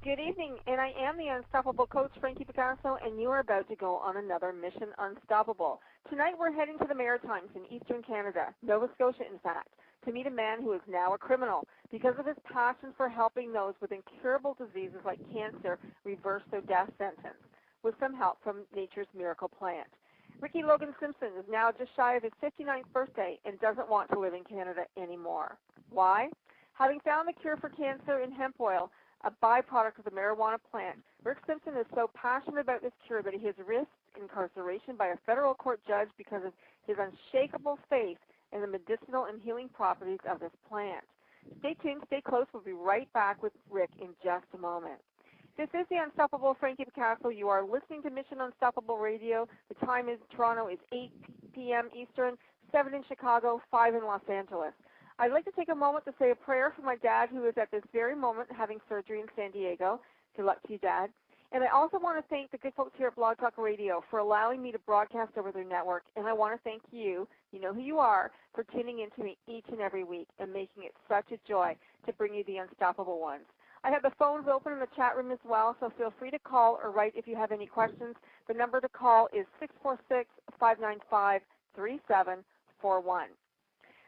Good evening, and I am the Unstoppable Coach, Frankie Picasso, and you are about to go on another Mission Unstoppable. Tonight we're heading to the Maritimes in Eastern Canada, Nova Scotia in fact, to meet a man who is now a criminal because of his passion for helping those with incurable diseases like cancer reverse their death sentence with some help from nature's miracle plant. Ricky Logan Simpson is now just shy of his 59th birthday and doesn't want to live in Canada anymore. Why? Having found the cure for cancer in hemp oil, a byproduct of the marijuana plant, Rick Simpson is so passionate about this cure that he has risked incarceration by a federal court judge because of his unshakable faith in the medicinal and healing properties of this plant. Stay tuned, stay close. We'll be right back with Rick in just a moment. This is the Unstoppable Frankie Picasso. You are listening to Mission Unstoppable Radio. The time in Toronto is 8 p.m. Eastern, 7 in Chicago, 5 in Los Angeles. I'd like to take a moment to say a prayer for my dad, who is at this very moment having surgery in San Diego. Good luck to you, Dad. And I also want to thank the good folks here at Blog Talk Radio for allowing me to broadcast over their network. And I want to thank you, you know who you are, for tuning in to me each and every week and making it such a joy to bring you the unstoppable ones. I have the phones open in the chat room as well, so feel free to call or write if you have any questions. The number to call is 646-595-3741.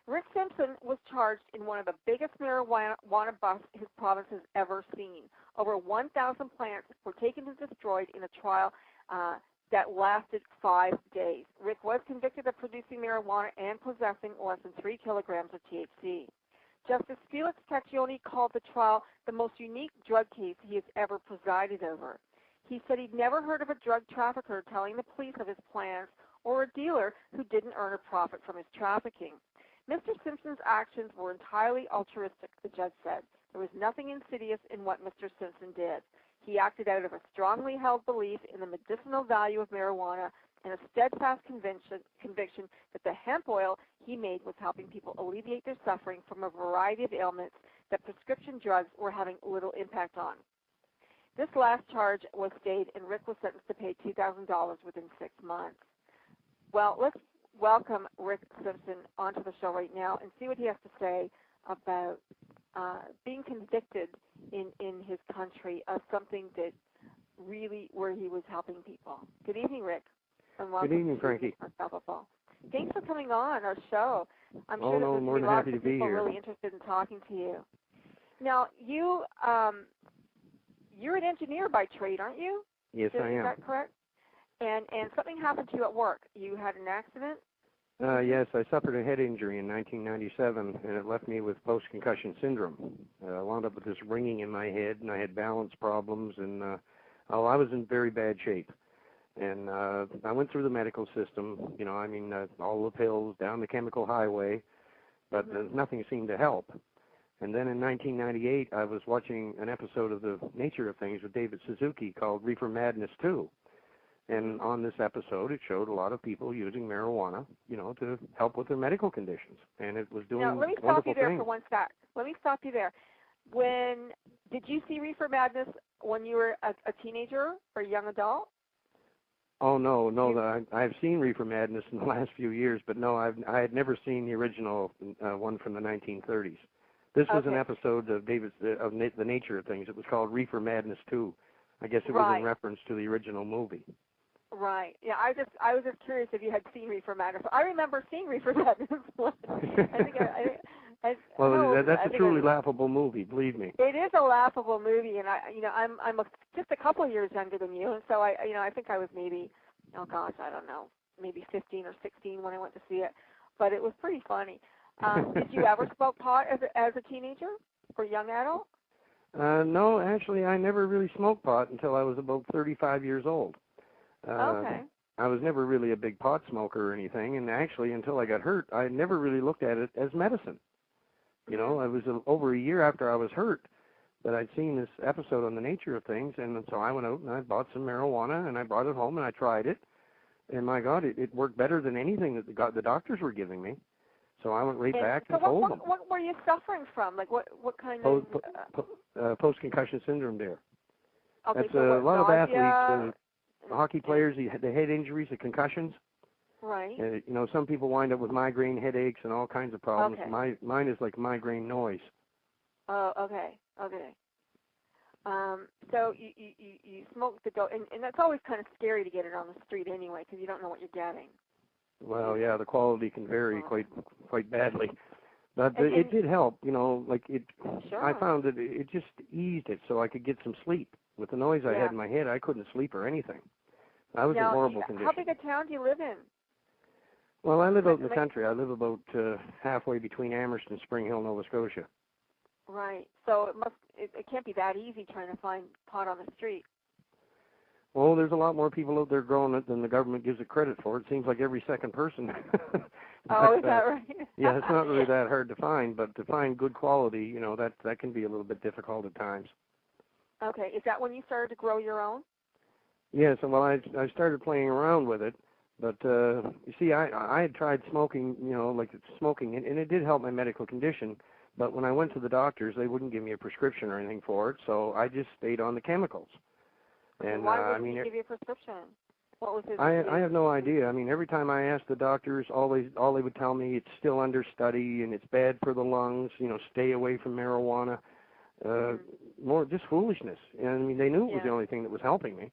Rick Simpson was charged in one of the biggest marijuana busts his province has ever seen. Over 1,000 plants were taken and destroyed in a trial that lasted 5 days. Rick was convicted of producing marijuana and possessing less than 3 kilograms of THC. Justice Felix Caccione called the trial the most unique drug case he has ever presided over. He said he'd never heard of a drug trafficker telling the police of his plans or a dealer who didn't earn a profit from his trafficking. Mr. Simpson's actions were entirely altruistic, the judge said. There was nothing insidious in what Mr. Simpson did. He acted out of a strongly held belief in the medicinal value of marijuana and a steadfast conviction that the hemp oil he made was helping people alleviate their suffering from a variety of ailments that prescription drugs were having little impact on. This last charge was stayed, and Rick was sentenced to pay $2,000 within 6 months. Well, let's welcome Rick Simpson onto the show right now and see what he has to say about being convicted in his country of something that really where he was helping people. Good evening, Rick. And welcome. Good evening, Frankie. Thanks for coming on our show. I'm sure no, there's more than lots happy to of be people here. really interested in talking to you. Now, you're an engineer by trade, aren't you? Yes, I am. Is that correct? And something happened to you at work. You had an accident? Yes, I suffered a head injury in 1997, and it left me with post-concussion syndrome. I wound up with this ringing in my head, and I had balance problems, and I was in very bad shape. And I went through the medical system, all the pills, down the chemical highway, but nothing seemed to help. And then in 1998, I was watching an episode of The Nature of Things with David Suzuki called Reefer Madness 2. And on this episode, it showed a lot of people using marijuana, to help with their medical conditions. And it was doing wonderful things. Now, let me stop you there for one sec. Let me stop you there. Did you see Reefer Madness when you were a teenager or a young adult? Oh, no. I've seen Reefer Madness in the last few years, but no, I had never seen the original one from the 1930s. This was an episode of The Nature of Things. It was called Reefer Madness 2. I guess it was in reference to the original movie. Right. Yeah, I was just curious if you had seen Reefer Madness. I remember seeing Reefer Madness. That's a truly laughable movie, believe me. It is a laughable movie, and I'm just a couple of years younger than you, and so I think I was maybe, maybe 15 or 16 when I went to see it, but it was pretty funny. Did you ever smoke pot as a teenager or young adult? No, actually, I never really smoked pot until I was about 35 years old. Okay. I was never really a big pot smoker or anything, and actually, until I got hurt, I never really looked at it as medicine. It was over a year after I was hurt that I'd seen this episode on The Nature of Things, and so I went out and I bought some marijuana, and I brought it home, and I tried it, and my God, it worked better than anything that the doctors were giving me. So I went back and told them. What were you suffering from? Like what kind of post-concussion syndrome there? Okay, That's so a lot of athletes, hockey players, the head injuries, the concussions. Right. Some people wind up with migraine headaches and all kinds of problems. Okay. Mine is like migraine noise. Oh, okay. So you smoke the dope, and that's always kind of scary to get it on the street anyway, because you don't know what you're getting. Well, yeah, the quality can vary quite badly. But And it did help, you know, like it. Sure. I found that it just eased it so I could get some sleep. With the noise I had in my head, I couldn't sleep or anything. I was in horrible condition. How big a town do you live in? Well, I live out in the country. I live about halfway between Amherst and Spring Hill, Nova Scotia. Right. So it can't be that easy trying to find pot on the street. Well, there's a lot more people out there growing it than the government gives it credit for. It seems like every second person. Oh, is that right? Yeah, it's not really that hard to find, but to find good quality, you know, that can be a little bit difficult at times. Okay. Is that when you started to grow your own? Yes, well, I started playing around with it, but you see, I had tried smoking, you know, like smoking, and it did help my medical condition. But when I went to the doctors, they wouldn't give me a prescription or anything for it, so I just stayed on the chemicals. And why wouldn't he give you a prescription? What was his? I have no idea. I mean, every time I asked the doctors, all they would tell me, it's still under study and it's bad for the lungs. You know, stay away from marijuana. More just foolishness. And I mean, they knew it was the only thing that was helping me.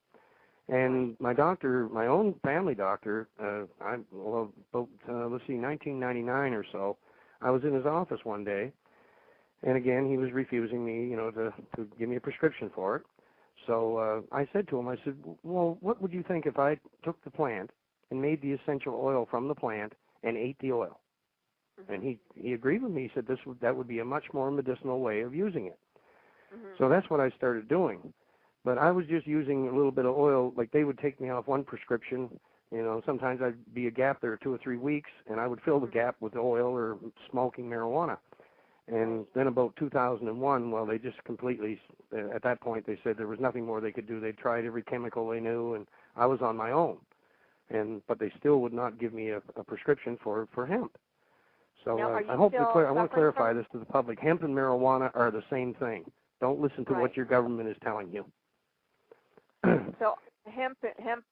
And my doctor, my own family doctor, let's see, 1999 or so, I was in his office one day, and again, he was refusing me, you know, to give me a prescription for it. So I said to him, I said, well, what would you think if I took the plant and made the essential oil from the plant and ate the oil? And he agreed with me. He said that would be a much more medicinal way of using it. So that's what I started doing. But I was just using a little bit of oil. Like, they would take me off one prescription. You know, sometimes I'd be a gap there 2 or 3 weeks, and I would fill the gap with oil or smoking marijuana. And then about 2001, well, they just completely, at that point, they said there was nothing more they could do. They tried every chemical they knew, and I was on my own. But they still would not give me a prescription for hemp. So I hope I want to clarify this to the public. Hemp and marijuana are the same thing. Don't listen to what your government is telling you. So hemp,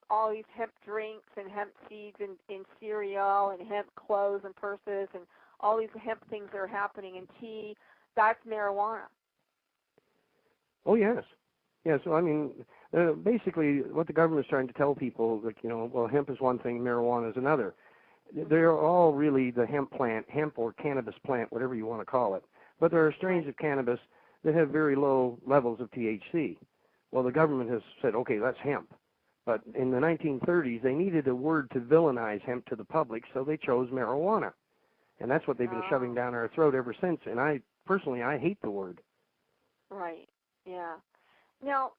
all these hemp drinks and hemp seeds in cereal and hemp clothes and purses and all these hemp things that are happening in tea, that's marijuana. Oh, yes. Yeah, so, I mean, basically what the government is trying to tell people, like, you know, well, hemp is one thing, marijuana is another. They're all really the hemp plant, hemp or cannabis plant, whatever you want to call it. But there are strains of cannabis that have very low levels of THC. Well, the government has said, okay, that's hemp. But in the 1930s, they needed a word to villainize hemp to the public, so they chose marijuana. And that's what they've been shoving down our throat ever since. And I hate the word. Right, yeah. Now,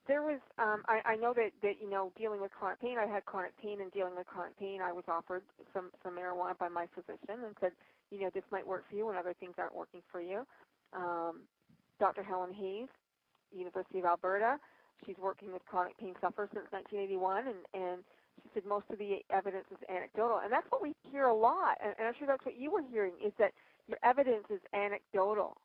there was, I know that, you know, dealing with chronic pain, I had chronic pain, and dealing with chronic pain, I was offered some marijuana by my physician and said, you know, this might work for you when other things aren't working for you. Dr. Helen Hayes, University of Alberta, she's working with chronic pain sufferers since 1981, and she said most of the evidence is anecdotal. And that's what we hear a lot, and I'm sure that's what you were hearing, is that your evidence is anecdotal.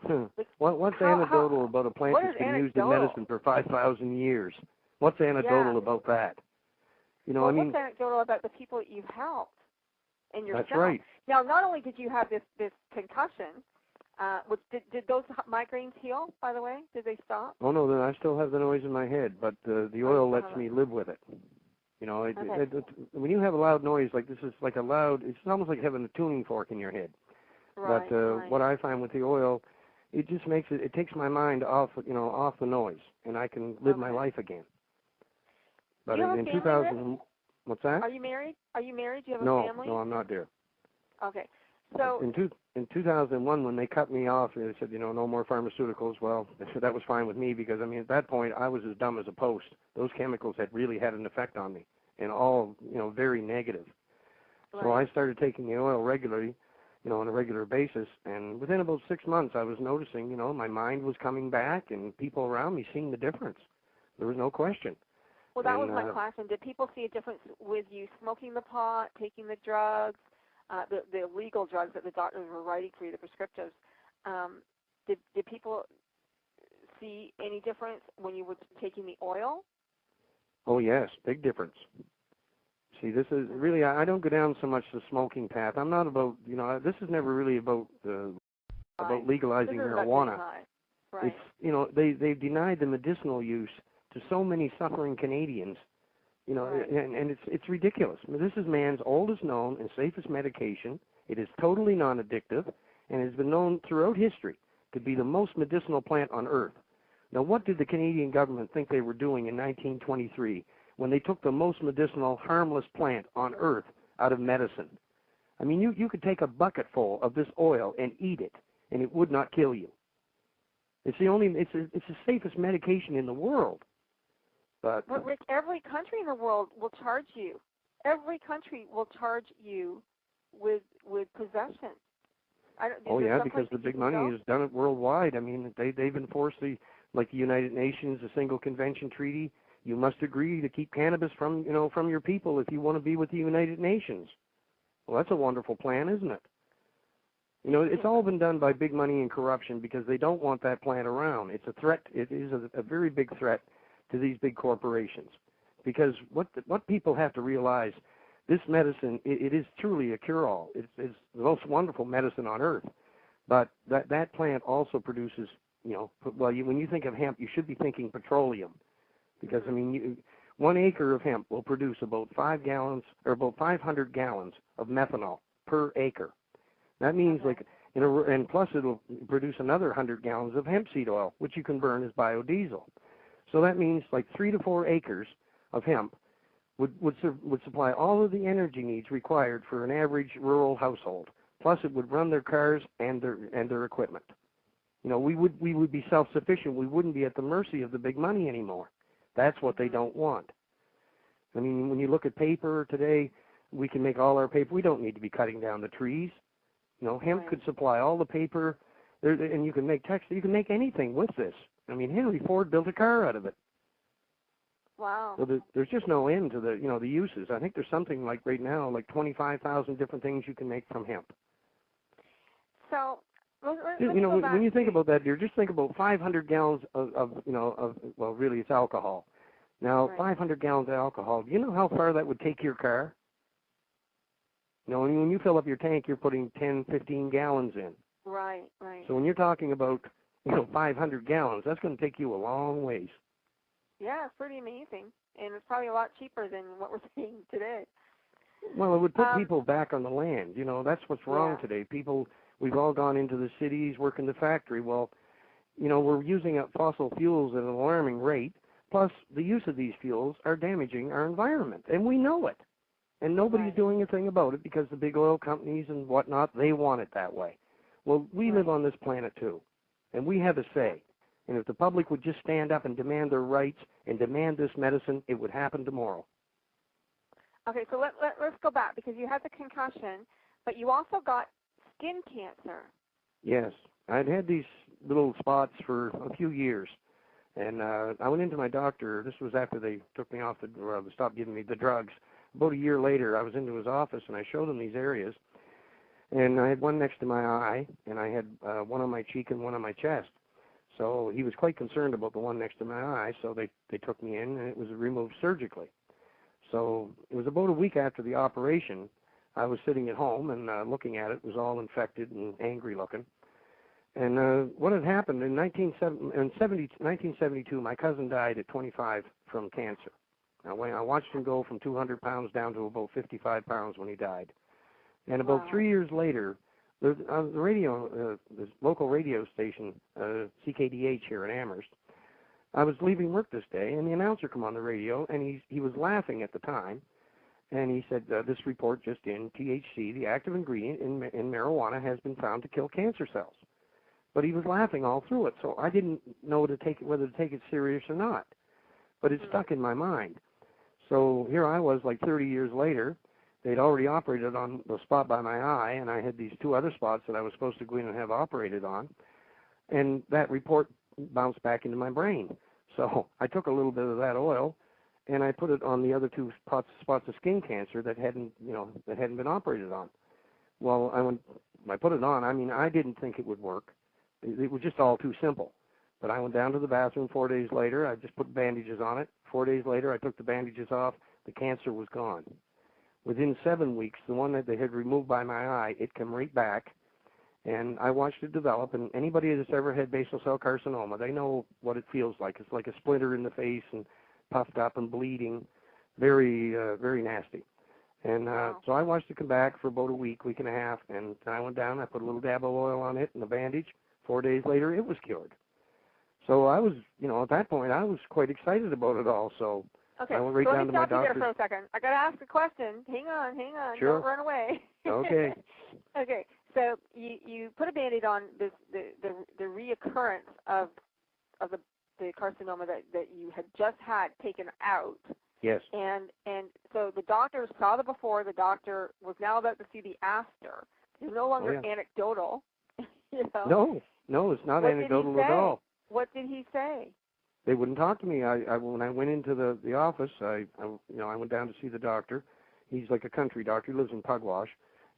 Like, what's anecdotal about a plant that's been used in medicine for 5,000 years? What's anecdotal about that? You know, well, I mean, what's anecdotal about the people that you've helped and yourself? That's right. Now, not only did you have this concussion, did those migraines heal, by the way? Did they stop? Oh, no, then I still have the noise in my head, but the oil lets me live with it. You know, when you have a loud noise, like this is like a loud, it's almost like having a tuning fork in your head. Right, but what I find with the oil, it just makes it takes my mind off, you know, off the noise, and I can live my life again. But in 2000, what's that? Are you married? Do you have a family? No, I'm not, dear. Okay. So in 2001, when they cut me off, they said, you know, no more pharmaceuticals. Well, that was fine with me because, I mean, at that point, I was as dumb as a post. Those chemicals had really had an effect on me, and all, you know, very negative. Right. So I started taking the oil regularly, you know, on a regular basis, and within about 6 months, I was noticing, you know, my mind was coming back, and people around me seeing the difference. There was no question. Well, that was my question. Did people see a difference with you smoking the pot, taking the drugs, the illegal drugs that the doctors were writing for you, the prescriptives? Did people see any difference when you were taking the oil? Oh, yes, big difference. See, this is really, I don't go down so much the smoking path. I'm not about, you know, this is never really about legalizing This is about marijuana. getting high. Right. It's, they've denied the medicinal use to so many suffering Canadians, Right. and it's ridiculous. I mean, this is man's oldest known and safest medication. It is totally non-addictive and has been known throughout history to be the most medicinal plant on earth. Now, what did the Canadian government think they were doing in 1923 when they took the most medicinal, harmless plant on earth out of medicine? I mean, you could take a bucket full of this oil and eat it, and it would not kill you. It's the safest medication in the world. But Rick, every country in the world will charge you. Every country will charge you with possession. Oh yeah, because the big money has done it worldwide. I mean, they've enforced like the United Nations, the Single Convention Treaty. You must agree to keep cannabis from your people if you want to be with the United Nations. Well, that's a wonderful plan, isn't it? It's all been done by big money and corruption because they don't want that plant around. It's a threat. It is a very big threat to these big corporations. Because what people have to realize, this medicine, it is truly a cure-all. It's the most wonderful medicine on earth. But that plant also produces, when you think of hemp, you should be thinking petroleum. Because, I mean, 1 acre of hemp will produce about 5 gallons, or about 500 gallons of methanol per acre. That means and plus it'll produce another 100 gallons of hemp seed oil, which you can burn as biodiesel. So that means like 3 to 4 acres of hemp would supply all of the energy needs required for an average rural household. Plus, it would run their cars and their equipment. We would be self-sufficient. We wouldn't be at the mercy of the big money anymore. That's what they don't want. I mean, when you look at paper today, we can make all our paper. We don't need to be cutting down the trees. Hemp could supply all the paper, and you can make textile. You can make anything with this. I mean, Henry Ford built a car out of it. Wow. So there's just no end to the uses. I think there's something like right now, like 25,000 different things you can make from hemp. So, when you think about that, dear, just think about 500 gallons of well, really it's alcohol. Now, 500 gallons of alcohol. Do you know how far that would take your car? When you fill up your tank, you're putting 10, 15 gallons in. Right. So when you're talking about 500 gallons, that's going to take you a long ways. Yeah, it's pretty amazing, and it's probably a lot cheaper than what we're seeing today. Well, it would put people back on the land. That's what's wrong today. We've all gone into the cities, work in the factory. Well, we're using up fossil fuels at an alarming rate. Plus, the use of these fuels are damaging our environment, and we know it. And nobody's doing a thing about it because the big oil companies and whatnot, they want it that way. Well, we live on this planet too, and we have a say. And if the public would just stand up and demand their rights and demand this medicine, it would happen tomorrow. Okay, so let's go back because you had the concussion, but you also got skin cancer. Yes, I'd had these little spots for a few years, and I went into my doctor. This was after they took me off stopped giving me the drugs. About a year later, I was into his office, and I showed him these areas. And I had one next to my eye, and I had one on my cheek and one on my chest. So he was quite concerned about the one next to my eye, so they took me in, and it was removed surgically. So it was about a week after the operation. I was sitting at home and looking at it. It was all infected and angry looking. And what had happened in 1972, my cousin died at 25 from cancer. I watched him go from 200 pounds down to about 55 pounds when he died. And about 3 years later, the local radio station, CKDH here in Amherst, I was leaving work this day, and the announcer came on the radio, and he was laughing at the time, and he said, this report just in, THC, the active ingredient in marijuana, has been found to kill cancer cells. But he was laughing all through it, so I didn't know whether to take it serious or not. But it stuck in my mind. So here I was, like 30 years later. They'd already operated on the spot by my eye, and I had these 2 other spots that I was supposed to go in and have operated on. And that report bounced back into my brain. So I took a little bit of that oil, and I put it on the other 2 spots of skin cancer that hadn't been operated on. Well, I put it on. I mean, I didn't think it would work. It was just all too simple. But I went down to the bathroom 4 days later. I just put bandages on it. 4 days later, I took the bandages off. The cancer was gone. Within 7 weeks, the one that they had removed by my eye, it came right back. And I watched it develop, and anybody that's ever had basal cell carcinoma, they know what it feels like. It's like a splinter in the face and puffed up and bleeding, very nasty. And so I watched it come back for about a week and a half, and I went down, I put a little dab of oil on it and a bandage. 4 days later, it was cured. So I was, at that point, I was quite excited about it all. So I went right down to my doctor. Let me stop you there for a second. I got to ask a question. Hang on. Sure. Don't run away. Okay. Okay. So you put a Band-Aid on this the reoccurrence of the carcinoma that you had just had taken out. Yes. And so the doctor saw the before. The doctor was now about to see the after. It's no longer anecdotal. No, it's not anecdotal at all. What did he say? They wouldn't talk to me. When I went into the office, I went down to see the doctor. He's like a country doctor. He lives in Pugwash,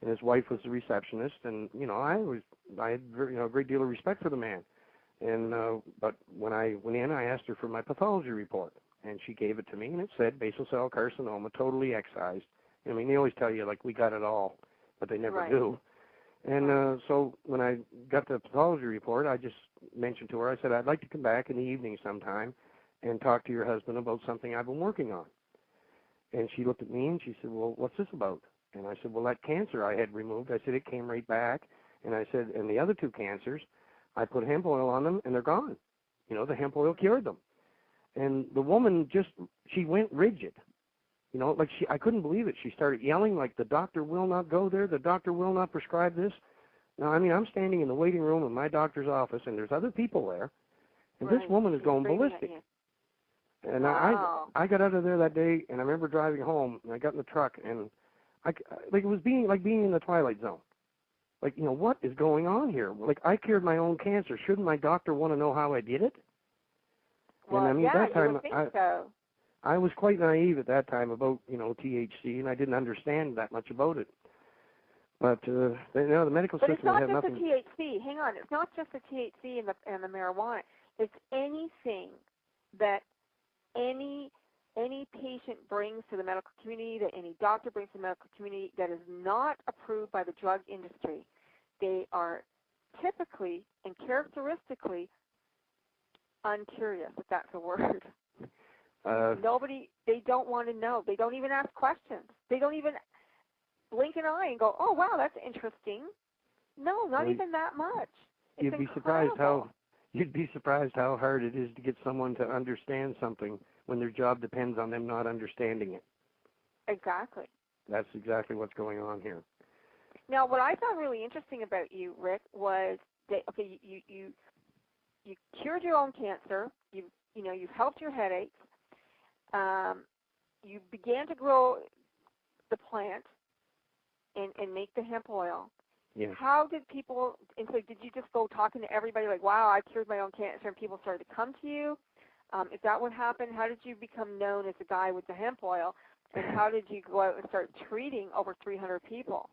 and his wife was the receptionist. And I had a great deal of respect for the man. And but when I went in, I asked her for my pathology report, and she gave it to me, and it said basal cell carcinoma, totally excised. I mean, they always tell you like we got it all, but they never do. And so when I got the pathology report, I just mentioned to her, I said, I'd like to come back in the evening sometime and talk to your husband about something I've been working on. And she looked at me and she said, well, what's this about? And I said, well, that cancer I had removed, I said, it came right back. And I said, and the other two cancers, I put hemp oil on them and they're gone. The hemp oil cured them. And the woman she went rigid. I couldn't believe it. She started yelling like, the doctor will not go there. The doctor will not prescribe this. Now, I mean, I'm standing in the waiting room of my doctor's office, and there's other people there, and this woman is going ballistic. And I got out of there that day, and I remember driving home, and I got in the truck, and it was being in the Twilight Zone. Like, what is going on here? Like, I cured my own cancer. Shouldn't my doctor want to know how I did it? Well, and I mean, that time, you would think so. I was quite naive at that time about, THC, and I didn't understand that much about it. But, the medical system had nothing. But it's not just the THC. Hang on. It's not just the THC and the marijuana. It's anything that any patient brings to the medical community, that any doctor brings to the medical community that is not approved by the drug industry. They are typically and characteristically uncurious, if that's a word. They don't want to know. They don't even ask questions. They don't even blink an eye and go, oh, wow, that's interesting. No, not even that much. You'd be surprised how hard it is to get someone to understand something when their job depends on them not understanding it. Exactly. That's exactly what's going on here. Now, what I found really interesting about you, Rick, was that you cured your own cancer. You've helped your headaches. You began to grow the plant and make the hemp oil. Yes. How did people, and so did you just go talking to everybody like, wow, I cured my own cancer, and people started to come to you? Is that what happened? How did you become known as the guy with the hemp oil? And how did you go out and start treating over 300 people?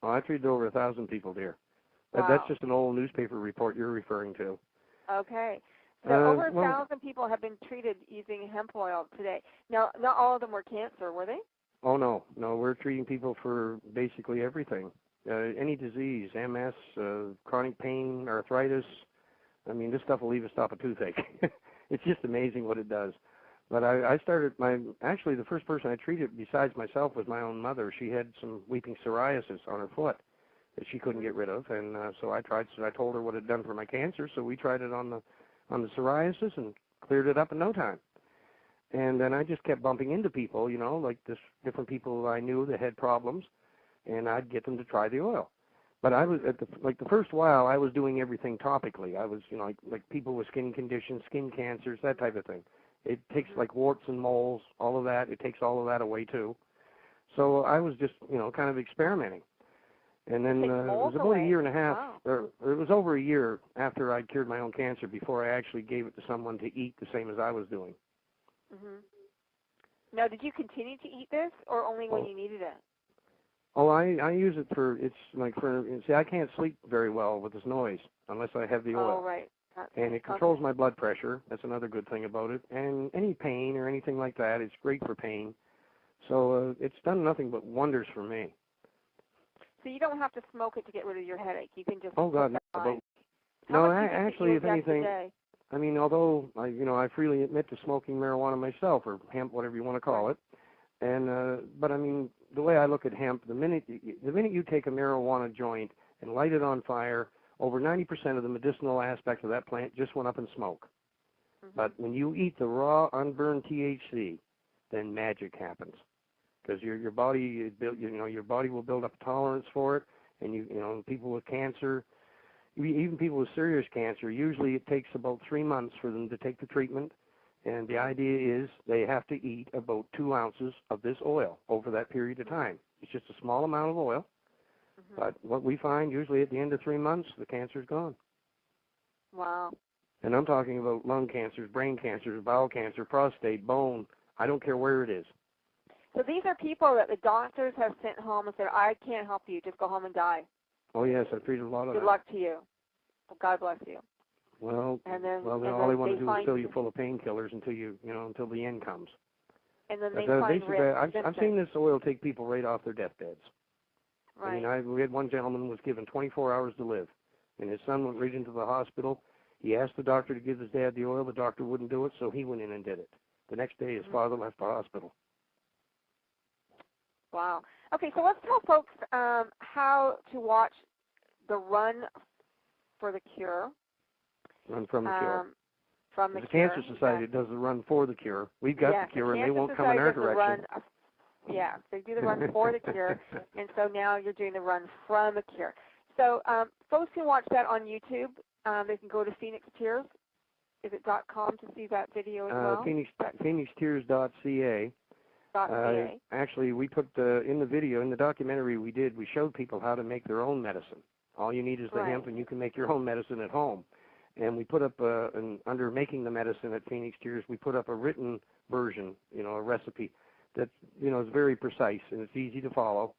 Oh, I treated over 1,000 people, dear. Wow. That's just an old newspaper report you're referring to. Okay. So over 1,000 people have been treated using hemp oil today. Now, not all of them were cancer, were they? Oh, no. No, we're treating people for basically everything. Any disease, MS, chronic pain, arthritis. I mean, this stuff will even stop a toothache. It's just amazing what it does. But I started actually the first person I treated besides myself was my own mother. She had some weeping psoriasis on her foot that she couldn't get rid of. And so I told her what it had done for my cancer. So we tried it on the psoriasis and cleared it up in no time. And then I just kept bumping into people, like different people I knew that had problems, and I'd get them to try the oil. But I was the first while I was doing everything topically. I was, like people with skin conditions, skin cancers, that type of thing. It takes like warts and moles, all of that. It takes all of that away too. So I was just, kind of experimenting. And then it was about a year and a half, or it was over a year after I'd cured my own cancer before I actually gave it to someone to eat the same as I was doing. Mm-hmm. Now, did you continue to eat this, or only when you needed it? Oh, I use it see, I can't sleep very well with this noise unless I have the oil. Oh, right. And it controls my blood pressure. That's another good thing about it. And any pain or anything like that, it's great for pain. So it's done nothing but wonders for me. So you don't have to smoke it to get rid of your headache. You can just Oh God, no. Actually, if anything, I mean, although I freely admit to smoking marijuana myself, or hemp, whatever you want to call it, and but I mean, the way I look at hemp, the minute you take a marijuana joint and light it on fire, over 90% of the medicinal aspect of that plant just went up in smoke. But when you eat the raw, unburned THC, then magic happens, because your body your body will build up tolerance for it, and people with cancer, even people with serious cancer, usually it takes about 3 months for them to take the treatment, and the idea is they have to eat about 2 ounces of this oil over that period of time. It's just a small amount of oil, but what we find usually at the end of 3 months, the cancer's gone. Wow. And I'm talking about lung cancers, brain cancers, bowel cancer, prostate, bone. I don't care where it is. So these are people that the doctors have sent home and said, I can't help you. Just go home and die. Oh, yes, I've treated a lot of Good them. luck to you. God bless you. Well, all they want to do is fill you full of painkillers until the end comes. And then they find I've seen this oil take people right off their deathbeds. Right. I mean, we had one gentleman who was given 24 hours to live, and his son went right into the hospital. He asked the doctor to give his dad the oil. The doctor wouldn't do it, so he went in and did it. The next day, his father left the hospital. Wow. Okay, so let's tell folks how to watch the Run for the Cure. Run from the Cure. From the Cure. Cancer Society does the Run for the Cure. We've got the cure, and they won't come in our direction. They do the Run for the Cure, and so now you're doing the Run from the Cure. So folks can watch that on YouTube. They can go to Phoenix Tears. Is it .com to see that video as well? PhoenixTears.ca. Actually, we put in the video, in the documentary we did, we showed people how to make their own medicine. All you need is the hemp, and you can make your own medicine at home. And we put up, under Making the Medicine at Phoenix Tears, we put up a written version, a recipe that, is very precise, and it's easy to follow.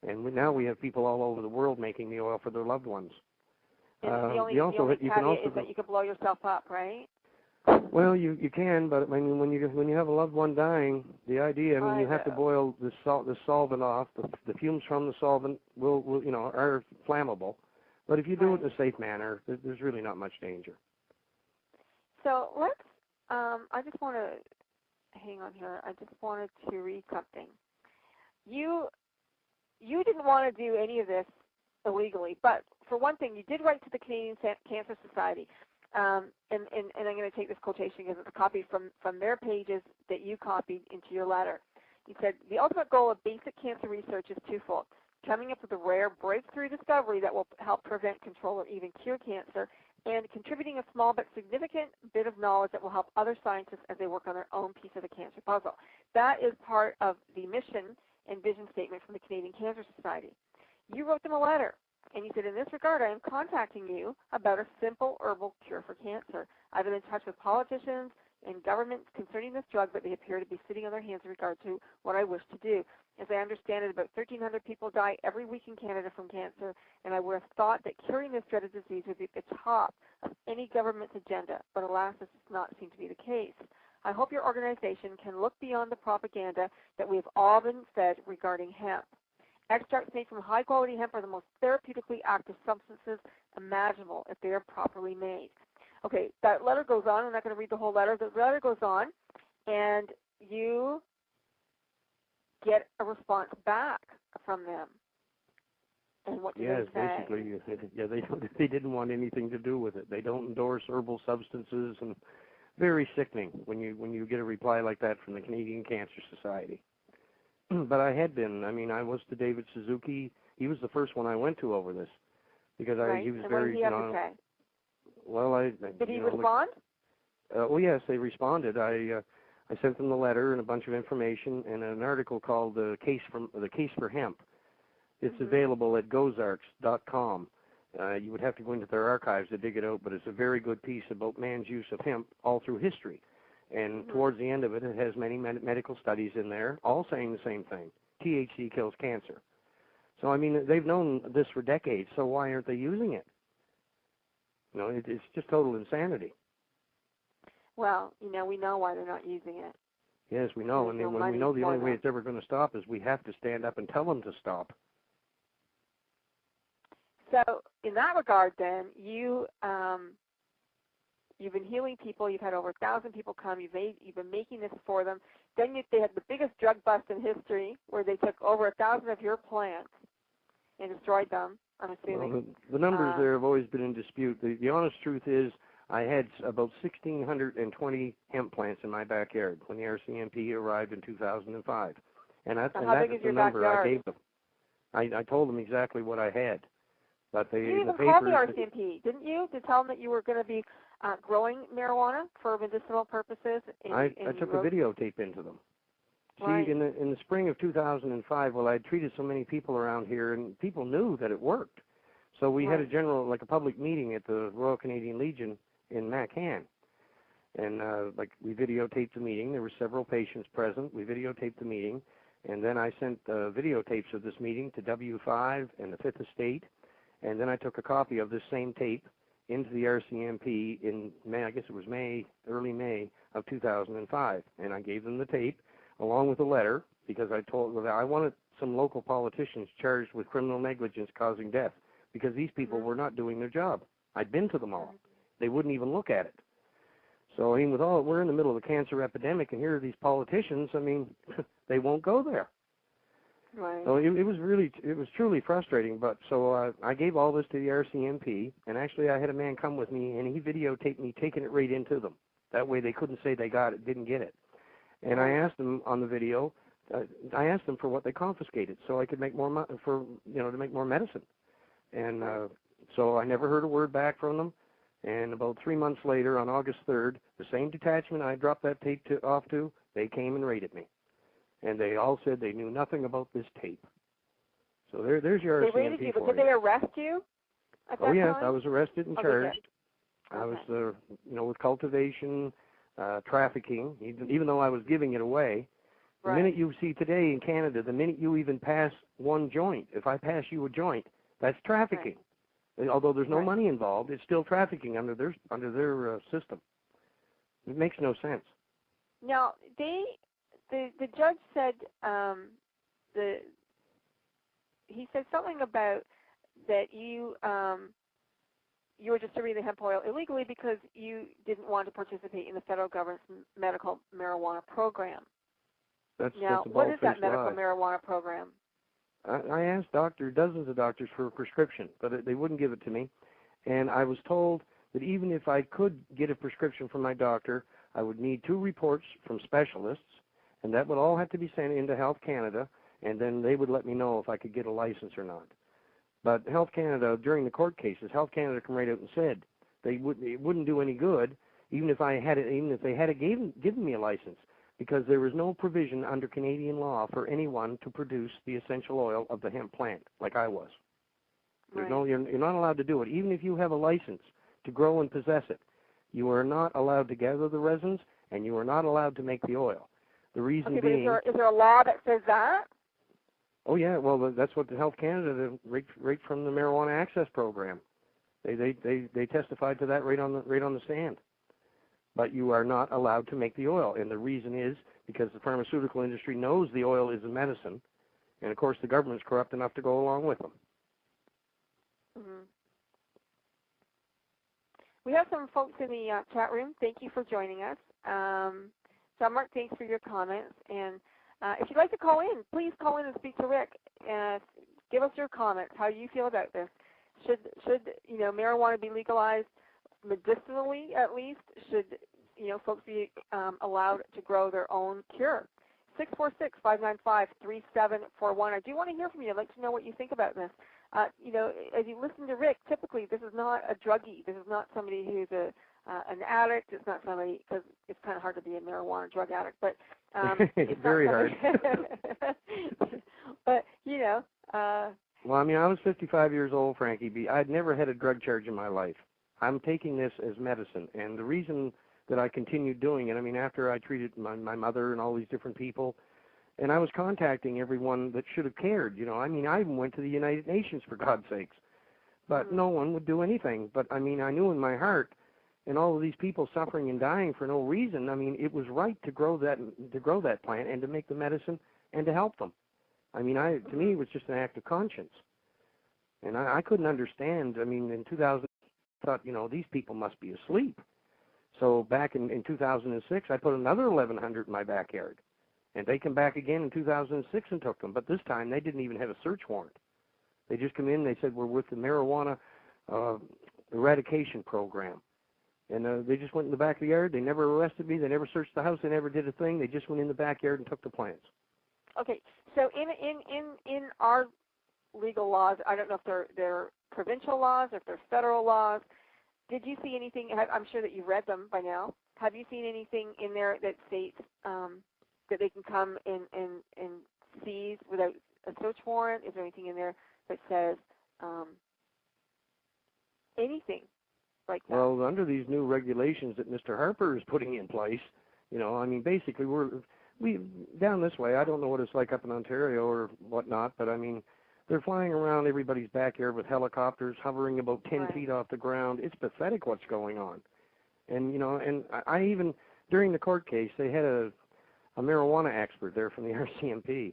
And now we have people all over the world making the oil for their loved ones. And the only caveat is that you can blow yourself up, right? Well, you can, but I mean, when you have a loved one dying, the idea, you have to boil the solvent off. The fumes from the solvent are flammable. But if you do it in a safe manner, there's really not much danger. So let's. I just want to hang on here. I just wanted to read something. You didn't want to do any of this illegally, but for one thing, you did write to the Canadian Cancer Society. And I'm going to take this quotation because it's a copy from their pages that you copied into your letter. You said, the ultimate goal of basic cancer research is twofold: coming up with a rare breakthrough discovery that will help prevent, control, or even cure cancer, and contributing a small but significant bit of knowledge that will help other scientists as they work on their own piece of the cancer puzzle. That is part of the mission and vision statement from the Canadian Cancer Society. You wrote them a letter, and you said, in this regard, I am contacting you about a simple herbal cure for cancer. I've been in touch with politicians and governments concerning this drug, but they appear to be sitting on their hands in regard to what I wish to do. As I understand it, about 1,300 people die every week in Canada from cancer, and I would have thought that curing this dreaded disease would be at the top of any government's agenda, but alas, this does not seem to be the case. I hope your organization can look beyond the propaganda that we have all been fed regarding hemp. Extracts made from high-quality hemp are the most therapeutically active substances imaginable if they are properly made. Okay, that letter goes on. I'm not going to read the whole letter. The letter goes on, and you get a response back from them. And what do they say? Basically, they didn't want anything to do with it. They don't endorse herbal substances, and very sickening when you get a reply like that from the Canadian Cancer Society. But I had been. I was to David Suzuki. He was the first one I went to over this because he was very. What did he have to say? Well, did he respond? Yes, they responded. I sent them the letter and a bunch of information and an article called "The Case for Hemp." It's available at gozarks.com. You would have to go into their archives to dig it out, but it's a very good piece about man's use of hemp all through history. And towards the end of it, it has many medical studies in there, all saying the same thing. THC kills cancer. So, they've known this for decades, so why aren't they using it? It's just total insanity. Well, we know why they're not using it. Yes, we know. And when we know the only way it's ever going to stop is we have to stand up and tell them to stop. So in that regard, then you've been healing people. You've had over 1,000 people come. You've been making this for them. Then they had the biggest drug bust in history, where they took over 1,000 of your plants and destroyed them. I'm assuming. Well, the numbers there have always been in dispute. The honest truth is, I had about 1,620 hemp plants in my backyard when the RCMP arrived in 2005, and that's the number I gave them. I told them exactly what I had, but you even called the RCMP, didn't you, to tell them that you were going to be growing marijuana for medicinal purposes? I took a videotape into them. Right. See, in the spring of 2005, well, I had treated so many people around here, and people knew that it worked. So we had a public meeting at the Royal Canadian Legion in Macan. And, we videotaped the meeting. There were several patients present. We videotaped the meeting. And then I sent videotapes of this meeting to W5 and the 5th Estate. And then I took a copy of this same tape into the RCMP in May, I guess it was early May of 2005. And I gave them the tape along with a letter, because I told them I wanted some local politicians charged with criminal negligence causing death, because these people were not doing their job. I'd been to them all. They wouldn't even look at it. So, I mean, we're in the middle of a cancer epidemic, and here are these politicians, I mean, they won't go there. Right. So it was truly frustrating, but so I gave all this to the RCMP, and actually I had a man come with me, and he videotaped me taking it right into them. That way they couldn't say they didn't get it. And I asked them on the video, I asked them for what they confiscated, so I could make more to make more medicine. And so I never heard a word back from them. And about 3 months later, on August 3rd, the same detachment I dropped that tape off to, they came and raided me. And they all said they knew nothing about this tape. So there's your RCMP. They raided you, but did they arrest you at that yes, time? I was arrested and charged. I was, with cultivation, trafficking, even though I was giving it away. The minute you see today in Canada, the minute you even pass one joint, if I pass you a joint, that's trafficking. Right. Although there's no money involved, it's still trafficking under their system. It makes no sense. Now, the judge said he said something about that you were distributing the hemp oil illegally because you didn't want to participate in the federal government's medical marijuana program. That's what is that medical marijuana program? I asked dozens of doctors for a prescription, but they wouldn't give it to me. And I was told that even if I could get a prescription from my doctor, I would need 2 reports from specialists, and that would all have to be sent into Health Canada, and then they would let me know if I could get a license or not. But Health Canada, during the court cases, Health Canada came right out and said it wouldn't do any good, even if they had given me a license, because there was no provision under Canadian law for anyone to produce the essential oil of the hemp plant, like I was. There's you're not allowed to do it, even if you have a license to grow and possess it. You are not allowed to gather the resins, and you are not allowed to make the oil. The reason being, is there a law that says that? Oh yeah, well that's what the Health Canada right from the Marijuana Access Program. They testified to that right on the stand. But you are not allowed to make the oil, and the reason is because the pharmaceutical industry knows the oil is a medicine, and of course the government's corrupt enough to go along with them. Mm-hmm. We have some folks in the chat room. Thank you for joining us. John Mark, thanks for your comments. And if you'd like to call in, please call in and speak to Rick. Give us your comments. How do you feel about this? Should marijuana be legalized medicinally, at least? Should folks be allowed to grow their own cure? 646-595-3741. I do want to hear from you. I'd like to know what you think about this. As you listen to Rick, typically this is not a druggie. This is not somebody who's an addict. It's not somebody, because it's kind of hard to be a marijuana drug addict, but it's very hard. But well, I mean, I was 55 years old, Frankie. I'd never had a drug charge in my life. I'm taking this as medicine, and the reason that I continued doing it, I mean, after I treated my mother and all these different people, and I was contacting everyone that should have cared, I mean, I even went to the United Nations, for God's sakes, but no one would do anything. But, I mean, I knew in my heart, and all of these people suffering and dying for no reason, I mean, it was right to grow that plant and to make the medicine and to help them. I mean, to me, it was just an act of conscience. And I couldn't understand. I mean, in 2000, I thought, these people must be asleep. So back in 2006, I put another 1,100 in my backyard. And they come back again in 2006 and took them. But this time, they didn't even have a search warrant. They just come in, they said, we're with the marijuana eradication program. And they just went in the back of the yard. They never arrested me. They never searched the house. They never did a thing. They just went in the backyard and took the plants. Okay, so in our legal laws, I don't know if they're provincial laws or if they're federal laws, did you see anything, I'm sure that you've read them by now, have you seen anything in there that states that they can come and seize without a search warrant? Is there anything in there that says anything like that? Well, under these new regulations that Mr. Harper is putting in place, I mean, basically we down this way, I don't know what it's like up in Ontario or whatnot, but I mean, they're flying around everybody's backyard with helicopters hovering about 10 Right. feet off the ground. It's pathetic what's going on. And, and I even, during the court case, they had a marijuana expert there from the RCMP,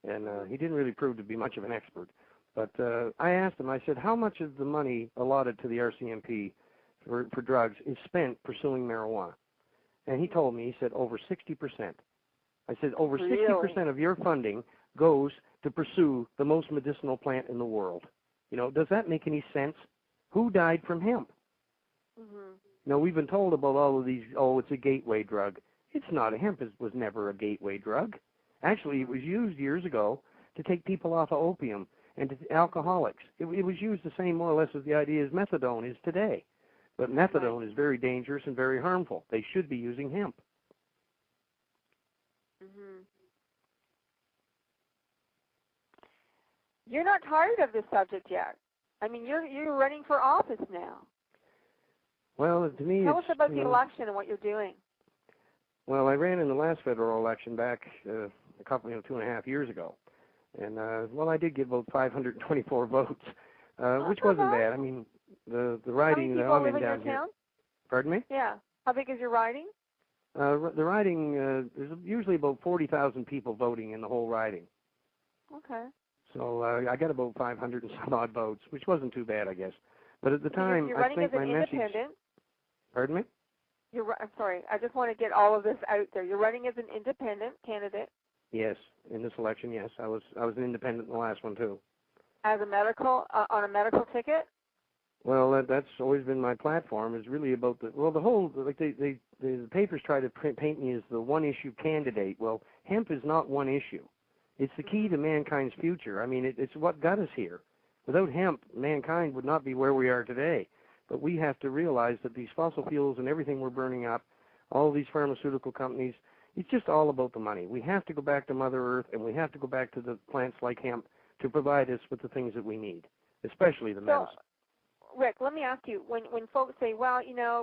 and he didn't really prove to be much of an expert. But I asked him, I said, how much of the money allotted to the RCMP for drugs is spent pursuing marijuana? And he told me, he said, over 60%. I said, over 60% of your funding goes to pursue the most medicinal plant in the world. Does that make any sense? Who died from hemp? Mm-hmm. We've been told about all of these, it's a gateway drug. It's not. Hemp was never a gateway drug. Actually, it was used years ago to take people off of opium and to alcoholics. It was used the same, more or less, as the idea as methadone is today. But methadone is very dangerous and very harmful. They should be using hemp. Mm-hmm. You're not tired of this subject yet. I mean, you're running for office now. Well, to me, tell us about the election and what you're doing. Well, I ran in the last federal election back a couple, 2.5 years ago, and I did get about 524 votes, which wasn't bad. I mean, the riding that I'm in down here. Town? Pardon me? Yeah. How big is your riding? The riding, there's usually about 40,000 people voting in the whole riding. Okay. So I got about 500 and some odd votes, which wasn't too bad, I guess. But at the time, you're I running think as an my message. Independent. Pardon me? I'm sorry. I just want to get all of this out there. You're running as an independent candidate. Yes, in this election, yes. I was an independent in the last one too. As a medical on a medical ticket. Well, that's always been my platform. Is really about the whole, like the papers try to paint me as the one issue candidate. Well, hemp is not one issue. It's the key to mankind's future. I mean, it's what got us here. Without hemp, mankind would not be where we are today. But we have to realize that these fossil fuels and everything we're burning up, all these pharmaceutical companies, it's just all about the money. We have to go back to Mother Earth, and we have to go back to the plants like hemp to provide us with the things that we need, especially the medicine. Rick, let me ask you, when folks say, well,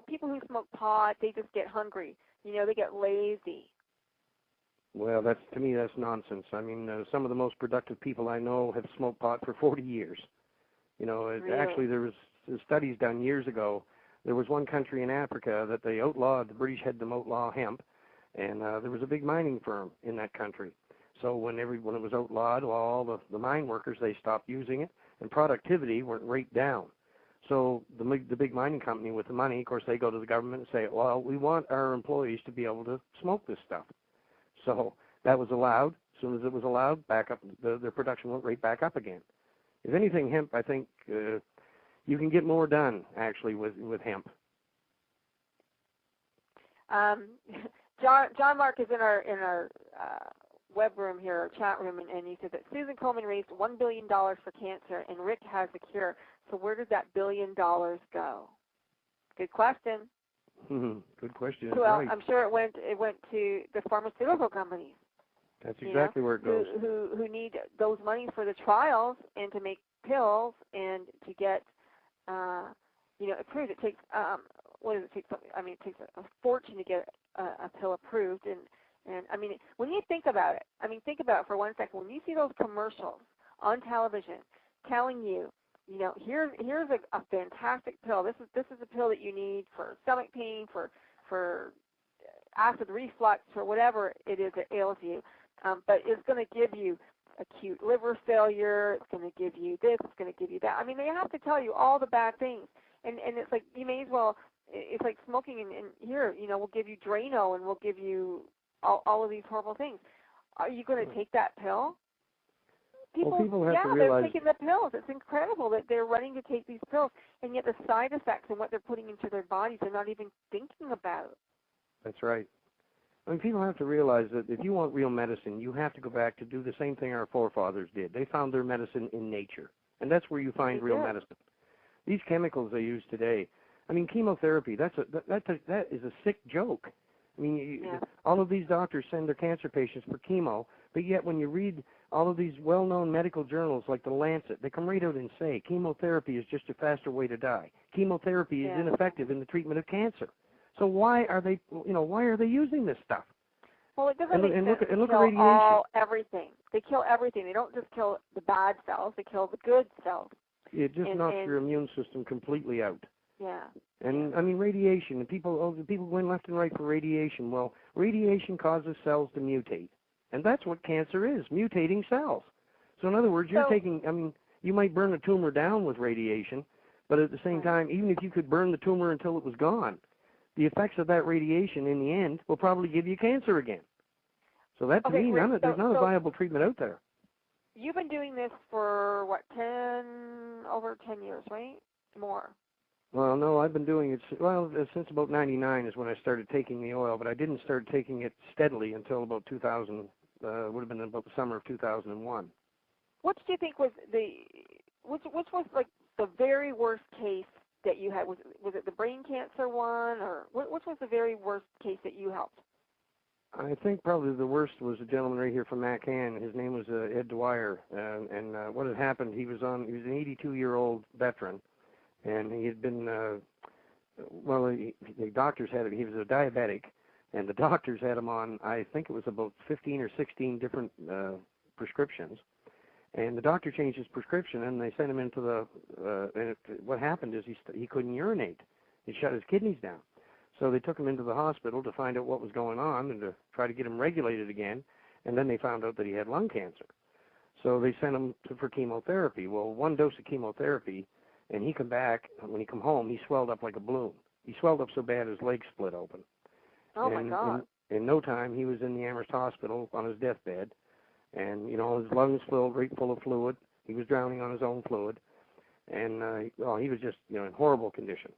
people who smoke pot, they just get hungry, they get lazy. Well, to me, that's nonsense. I mean, some of the most productive people I know have smoked pot for 40 years. Really? Actually, there was studies done years ago. There was one country in Africa that they outlawed, the British had them outlaw hemp, and there was a big mining firm in that country. So when it was outlawed, all the mine workers, they stopped using it, and productivity went right down. So the big mining company with the money, of course, they go to the government and say, well, we want our employees to be able to smoke this stuff. So that was allowed. As soon as it was allowed, back up, their production went right back up again. If anything, hemp, I think you can get more done, actually, with hemp. John Mark is in our web room here, our chat room, and he said that Susan Komen raised $1 billion for cancer, and Rick has a cure. So where did that $1 billion go? Good question. Good question. Well, right. I'm sure it went to the pharmaceutical companies. That's exactly where it goes. Who need those monies for the trials and to make pills and to get approved. It takes what does it take? I mean, it takes a fortune to get a pill approved. And I mean, when you think about it, think about it for 1 second. When you see those commercials on television telling you, here's a fantastic pill. This is a pill that you need for stomach pain, for acid reflux, for whatever it is that ails you. But it's going to give you acute liver failure. It's going to give you this. It's going to give you that. I mean, they have to tell you all the bad things, and it's like you may as well. It's like smoking, and here, we'll give you Drano, and we'll give you all of these horrible things. Are you going to take that pill? People have to realize, they're taking the pills. It's incredible that they're running to take these pills, and yet the side effects and what they're putting into their bodies they're not even thinking about. That's right. I mean, people have to realize that if you want real medicine, you have to go back to do the same thing our forefathers did. They found their medicine in nature, and that's where you find real medicine. These chemicals they use today, I mean, chemotherapy, that is a sick joke. I mean, all of these doctors send their cancer patients for chemo, but yet when you read all of these well-known medical journals like The Lancet, they come right out and say chemotherapy is just a faster way to die. Chemotherapy is ineffective in the treatment of cancer. So why are they using this stuff? Well, it doesn't make sense to kill everything. They kill everything. They don't just kill the bad cells. They kill the good cells. It just knocks your immune system completely out. Yeah. And I mean, radiation. And people going left and right for radiation. Well, radiation causes cells to mutate, and that's what cancer is: mutating cells. So in other words, you're taking. I mean, you might burn a tumor down with radiation, but at the same time, even if you could burn the tumor until it was gone, the effects of that radiation in the end will probably give you cancer again. So that to me, there's not a viable treatment out there. You've been doing this for what, over 10 years, right? More. Well, no, I've been doing it, since about 99 is when I started taking the oil, but I didn't start taking it steadily until about 2000, would have been about the summer of 2001. What do you think was which was like the very worst case that you had? Was it the brain cancer one, or which was the very worst case that you helped? I think probably the worst was a gentleman right here from Macan. His name was Ed Dwyer, and what had happened, he was an 82-year-old veteran, and he had been, the doctors had him, he was a diabetic, and the doctors had him on, I think it was about 15 or 16 different prescriptions, and the doctor changed his prescription, and they sent him into what happened is he couldn't urinate. He shut his kidneys down. So they took him into the hospital to find out what was going on and to try to get him regulated again, and then they found out that he had lung cancer. So they sent him for chemotherapy. Well, one dose of chemotherapy, and he come back, when he come home, he swelled up like a balloon. He swelled up so bad his legs split open. Oh, my God. In no time, he was in the Amherst Hospital on his deathbed, and, his lungs filled right full of fluid. He was drowning on his own fluid, and, he was just, in horrible condition.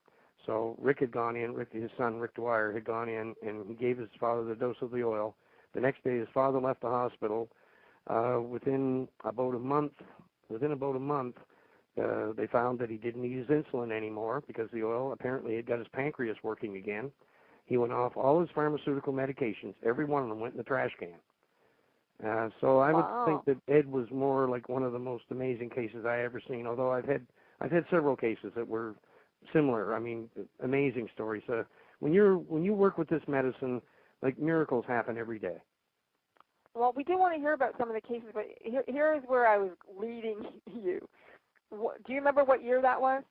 So Rick had gone in, his son, Rick Dwyer, had gone in, and he gave his father the dose of the oil. The next day, his father left the hospital. Within about a month, they found that he didn't use insulin anymore because the oil apparently had got his pancreas working again. He went off all his pharmaceutical medications. Every one of them went in the trash can. So I would think that Ed was more like one of the most amazing cases I ever seen. Although I've had several cases that were similar. I mean, amazing stories. When you work with this medicine, like miracles happen every day. Well, we do want to hear about some of the cases, but here is where I was leading you. Do you remember what year that was?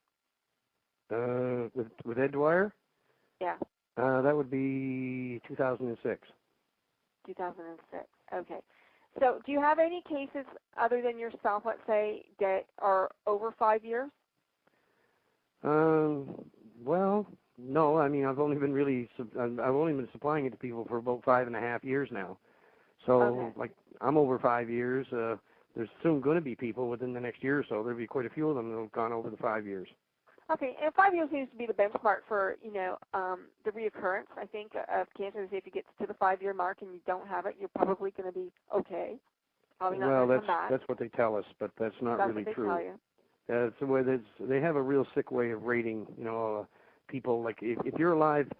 With Ed Dwyer? Yeah. That would be 2006. 2006. Okay. So, do you have any cases other than yourself, let's say, that are over 5 years? Well, no. I mean, I've only been supplying it to people for about 5.5 years now. So, like, I'm over 5 years. There's soon going to be people within the next year or so. There'll be quite a few of them that have gone over the 5 years. Okay, and 5 years seems to be the benchmark for, the reoccurrence, I think, of cancer. If you get to the 5-year mark and you don't have it, you're probably going to be okay. Probably not going to come back. That's what they tell us, but that's not really true. That's what they tell you. It's the way they have a real sick way of rating, people. Like if you're alive,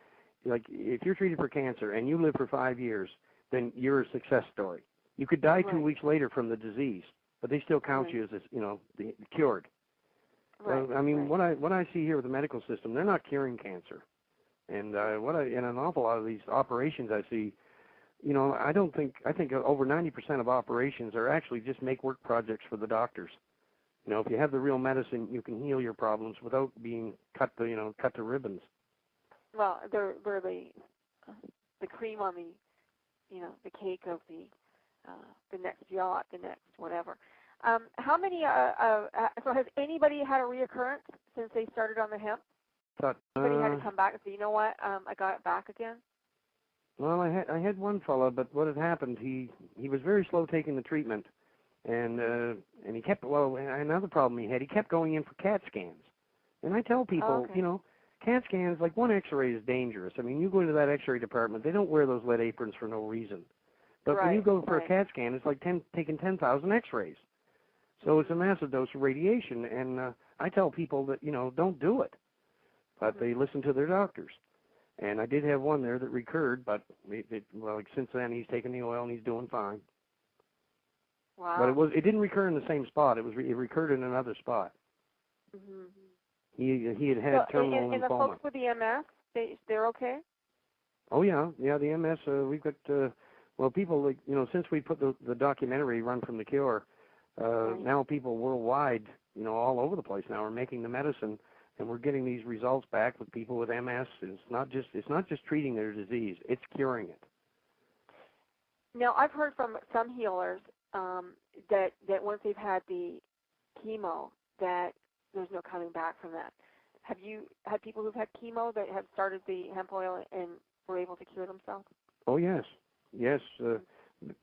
like if you're treated for cancer and you live for 5 years, then you're a success story. You could die 2 weeks later from the disease, but they still count you as the cured. Right. I mean, what I see here with the medical system, they're not curing cancer, and in an awful lot of these operations I see, I think over 90% of operations are actually just make work projects for the doctors. If you have the real medicine, you can heal your problems without being cut to ribbons. Well, they're the cream on the, the cake of the the next yacht, the next whatever. How many? So has anybody had a reoccurrence since they started on the hemp? But Anybody had to come back and say, you know what, I got it back again? well, I had one fella, but what had happened? He was very slow taking the treatment, and he kept another problem he kept going in for CAT scans, and I tell people, okay. CAT scans, like one X-ray is dangerous. I mean, you go into that X-ray department, they don't wear those lead aprons for no reason. But when you go for a CAT scan, it's like taking 10,000 X-rays. So it's a massive dose of radiation, and I tell people that, don't do it. But they listen to their doctors. And I did have one there that recurred, but since then he's taken the oil and he's doing fine. Wow. But it didn't recur in the same spot. It recurred in another spot. Mm-hmm. He had terminal lymphoma. And the folks with the MS, they're okay? Oh yeah, the MS. We've got people since we put the documentary Run from the Cure, now people worldwide, all over the place now are making the medicine, and we're getting these results back with people with MS. It's not just treating their disease; it's curing it. Now I've heard from some healers that once they've had the chemo, that there's no coming back from that. Have you had people who've had chemo that have started the hemp oil and were able to cure themselves? Oh, yes.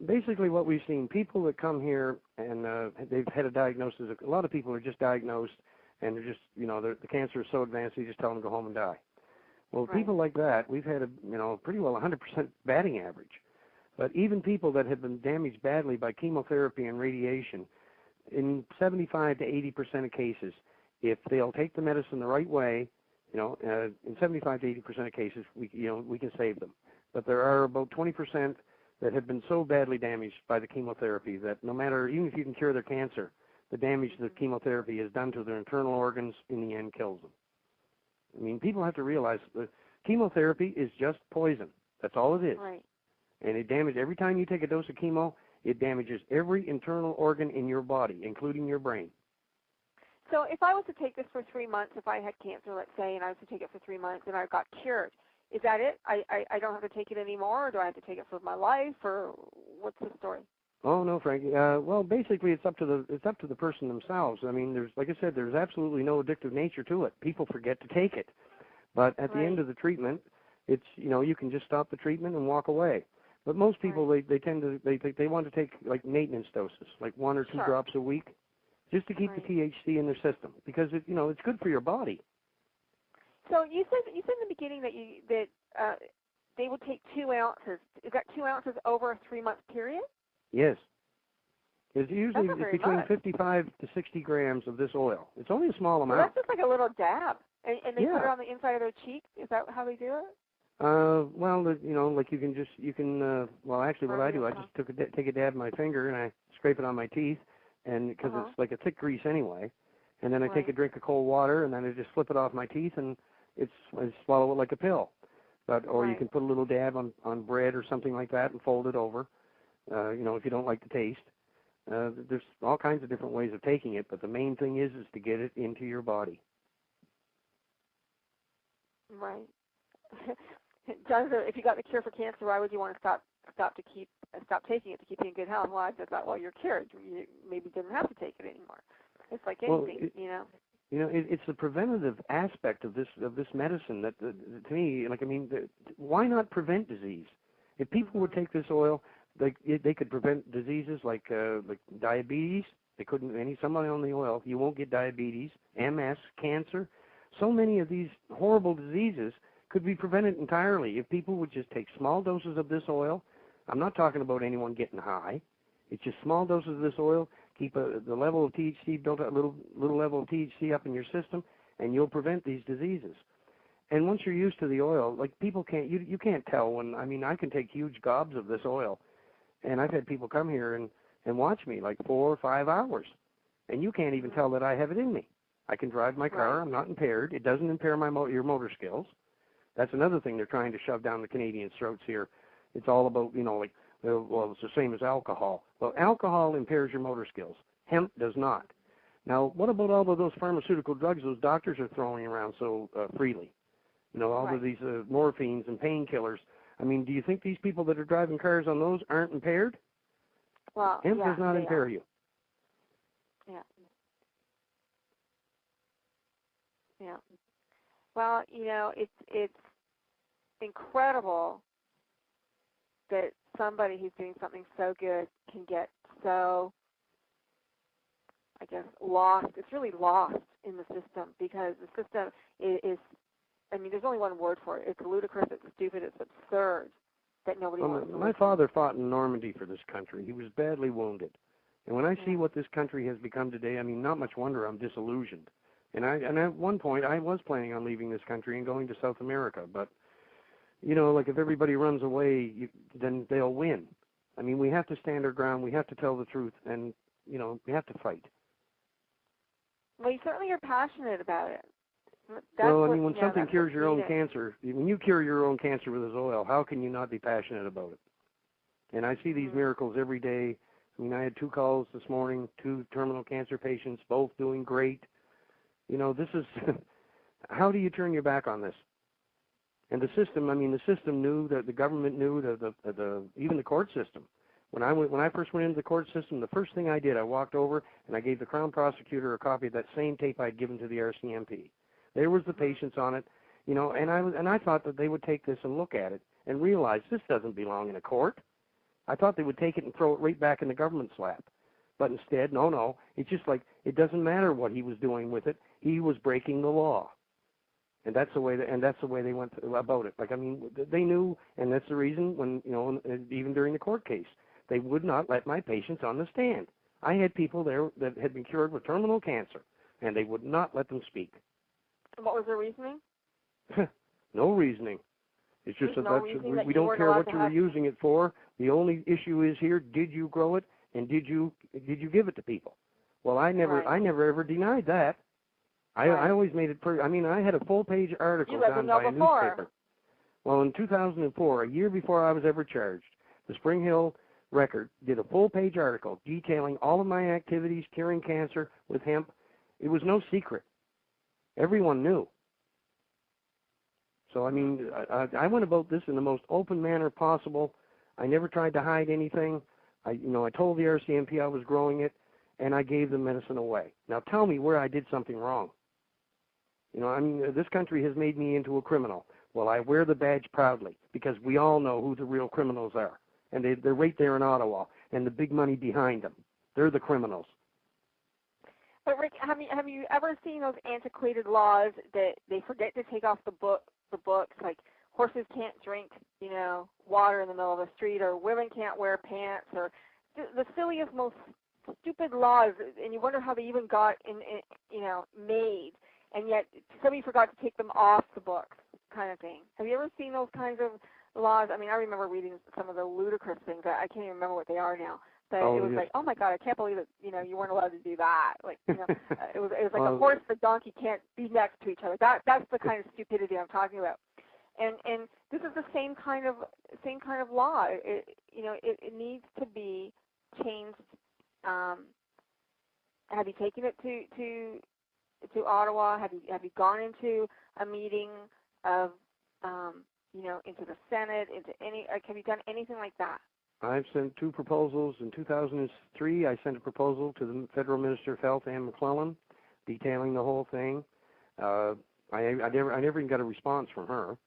Basically what we've seen, people that come here and they've had a diagnosis, a lot of people are just diagnosed and they're just, the cancer is so advanced, you just tell them to go home and die. Well, people like that, we've had pretty well 100% batting average. But even people that have been damaged badly by chemotherapy and radiation, in 75 to 80% of cases, if they'll take the medicine the right way, in 75 to 80% of cases, we can save them. But there are about 20% that have been so badly damaged by the chemotherapy that no matter, even if you can cure their cancer, the damage the chemotherapy has done to their internal organs in the end kills them. I mean, people have to realize that chemotherapy is just poison. That's all it is. Right. And it damages, every time you take a dose of chemo, it damages every internal organ in your body, including your brain. So if I was to take this for 3 months, if I had cancer, let's say, and I was to take it for 3 months and I got cured, is that it? I don't have to take it anymore, or do I have to take it for my life, or what's the story? Oh no, Frankie. Well, basically, it's up to the person themselves. I mean, like I said, there's absolutely no addictive nature to it. People forget to take it, but at the end of the treatment, it's you can just stop the treatment and walk away. But most people they tend to they want to take like maintenance doses, like 1 or 2 drops a week, just to keep the THC in their system, because it's good for your body. So you said in the beginning that they would take 2 ounces. Is that 2 ounces over a 3-month period? Yes. It's usually between 55 to 60 grams of this oil. It's only a small amount. Well, that's just like a little dab, and they put it on the inside of their cheek. Is that how they do it? Well, like actually what I do, I just take a dab in my finger and I scrape it on my teeth, and because it's like a thick grease anyway, and then I take a drink of cold water and then I just flip it off my teeth and I swallow it like a pill. Or you can put a little dab on bread or something like that and fold it over, if you don't like the taste. There's all kinds of different ways of taking it, but the main thing is to get it into your body. Right. Jonathan, if you got the cure for cancer, why would you want to stop taking it to keep you in good health? Well, I just thought, you're cured. You maybe didn't have to take it anymore. It's like anything, it's the preventative aspect of this medicine that, to me, why not prevent disease? If people would take this oil, they could prevent diseases like diabetes. They couldn't. Somebody on the oil, you won't get diabetes, MS, cancer. So many of these horrible diseases could be prevented entirely if people would just take small doses of this oil. I'm not talking about anyone getting high. It's just small doses of this oil. Keep the level of THC built up, little level of THC up in your system, and you'll prevent these diseases. And once you're used to the oil, like people can't, you can't tell when. I mean, I can take huge gobs of this oil, and I've had people come here and watch me like 4 or 5 hours, and you can't even tell that I have it in me. I can drive my car. I'm not impaired. It doesn't impair your motor skills. That's another thing they're trying to shove down the Canadians' throats here. It's all about, it's the same as alcohol. Well, alcohol impairs your motor skills. Hemp does not. Now, what about all of those pharmaceutical drugs those doctors are throwing around so freely? All of these morphines and painkillers. I mean, do you think these people that are driving cars on those aren't impaired? Well, Hemp yeah, does not they impair are. you. Yeah. Yeah. Well, it's incredible that somebody who's doing something so good can get so, I guess, lost. It's really lost in the system because the system is I mean, there's only one word for it. It's ludicrous, it's stupid, it's absurd that nobody wants to My listen. father fought in Normandy for this country. He was badly wounded. And when I see Yeah. what this country has become today, I mean, not much wonder I'm disillusioned. And at one point, I was planning on leaving this country and going to South America. But, like if everybody runs away, then they'll win. I mean, we have to stand our ground. We have to tell the truth. And, we have to fight. Well, you certainly are passionate about it. Well, I mean, when something that's cures your own needed. cancer, when you cure your own cancer with oil, how can you not be passionate about it? And I see these miracles every day. I mean, I had 2 calls this morning, 2 terminal cancer patients, both doing great. This is, how do you turn your back on this? And the system knew, that the government knew, even the court system. When I first went into the court system, the first thing I did, I walked over and I gave the Crown prosecutor a copy of that same tape I'd given to the RCMP. There was the patients on it, and I thought that they would take this and look at it and realize this doesn't belong in a court. I thought they would take it and throw it right back in the government's lap. But instead, no, it's just like it doesn't matter what he was doing with it. He was breaking the law. And that's the way they went about it. Like, I mean, they knew, and that's the reason when, even during the court case, they would not let my patients on the stand. I had people there that had been cured with terminal cancer, and they would not let them speak. What was the reasoning? No reasoning. It's just that we don't care what you were using it for. The only issue is here: did you grow it, and did you give it to people? Well, I never ever denied that. I always made it I mean, I had a full-page article done by a newspaper. Well, in 2004, a year before I was ever charged, the Spring Hill Record did a full-page article detailing all of my activities curing cancer with hemp. It was no secret. Everyone knew. So, I mean, I went about this in the most open manner possible. I never tried to hide anything. I told the RCMP I was growing it, and I gave the medicine away. Now, tell me where I did something wrong. I mean, this country has made me into a criminal. Well, I wear the badge proudly because we all know who the real criminals are. And they're right there in Ottawa, and the big money behind them. They're the criminals. But Rick, have you ever seen those antiquated laws that they forget to take off the books, like horses can't drink, water in the middle of the street, or women can't wear pants, or the silliest, most stupid laws, and you wonder how they even got made, and yet somebody forgot to take them off the books, kind of thing. Have you ever seen those kinds of laws? I mean, I remember reading some of the ludicrous things. I can't even remember what they are now. But it was like, oh my God, I can't believe that you weren't allowed to do that. Like, it was like a horse and a donkey can't be next to each other. That's the kind of stupidity I'm talking about. And this is the same kind of law. It needs to be changed. Have you taken it to Ottawa? Have you gone into a meeting of into the Senate, into any? Have you done anything like that? I've sent 2 proposals. In 2003, I sent a proposal to the Federal Minister of Health, Anne McClellan, detailing the whole thing. I never even got a response from her.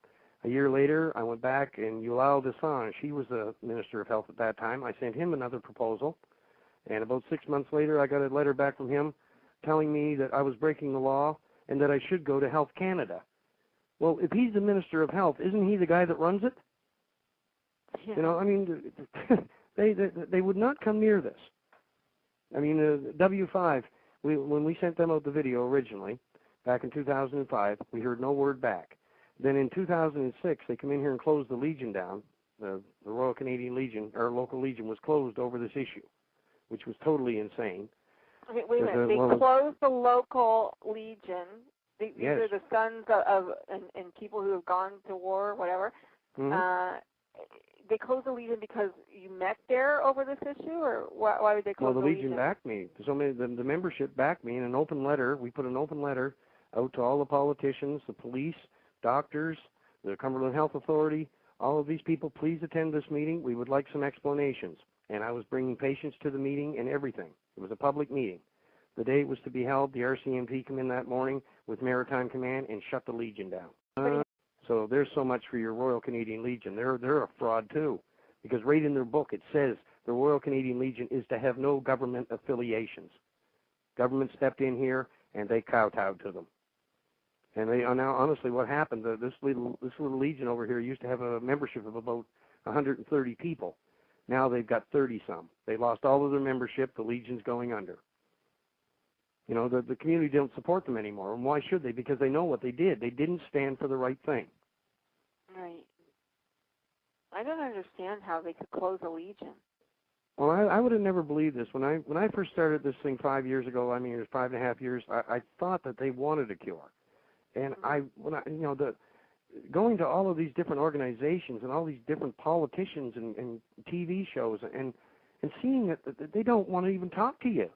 A year later, I went back, and Yulal Desange, she was the Minister of Health at that time. I sent him another proposal. And about 6 months later, I got a letter back from him telling me that I was breaking the law and that I should go to Health Canada. Well, if he's the Minister of Health, isn't he the guy that runs it? Yeah. I mean, they would not come near this. I mean, W5, when we sent them out the video originally, back in 2005, we heard no word back. Then in 2006, they come in here and closed the Legion down. The Royal Canadian Legion, our local Legion, was closed over this issue, which was totally insane. Wait a minute. They closed the local Legion. These yes. are the sons of and people who have gone to war, or whatever. Mm-hmm. They closed the Legion because you met there over this issue, or why would they close the Legion? Well, the Legion backed me. So the membership backed me in an open letter. We put an open letter out to all the politicians, the police, doctors, the Cumberland Health Authority, all of these people. Please attend this meeting. We would like some explanations. and I was bringing patients to the meeting and everything. It was a public meeting. The day it was to be held, the RCMP come in that morning with Maritime Command and shut the Legion down. So there's so much for your Royal Canadian Legion. They're a fraud too, because right in their book it says the Royal Canadian Legion is to have no government affiliations. Government stepped in here and they kowtowed to them. And they now, honestly, what happened? This little Legion over here used to have a membership of about 130 people. Now they've got 30-some. They lost all of their membership. The Legion's going under. You know, the community don't support them anymore. And why should they? Because they know what they did. They didn't stand for the right thing. Right. I don't understand how they could close a Legion. Well, I would have never believed this. When I first started this thing 5 years ago, I mean, it was 5.5 years, I thought that they wanted a cure. And going to all of these different organizations and all these different politicians and TV shows and seeing that they don't want to even talk to you.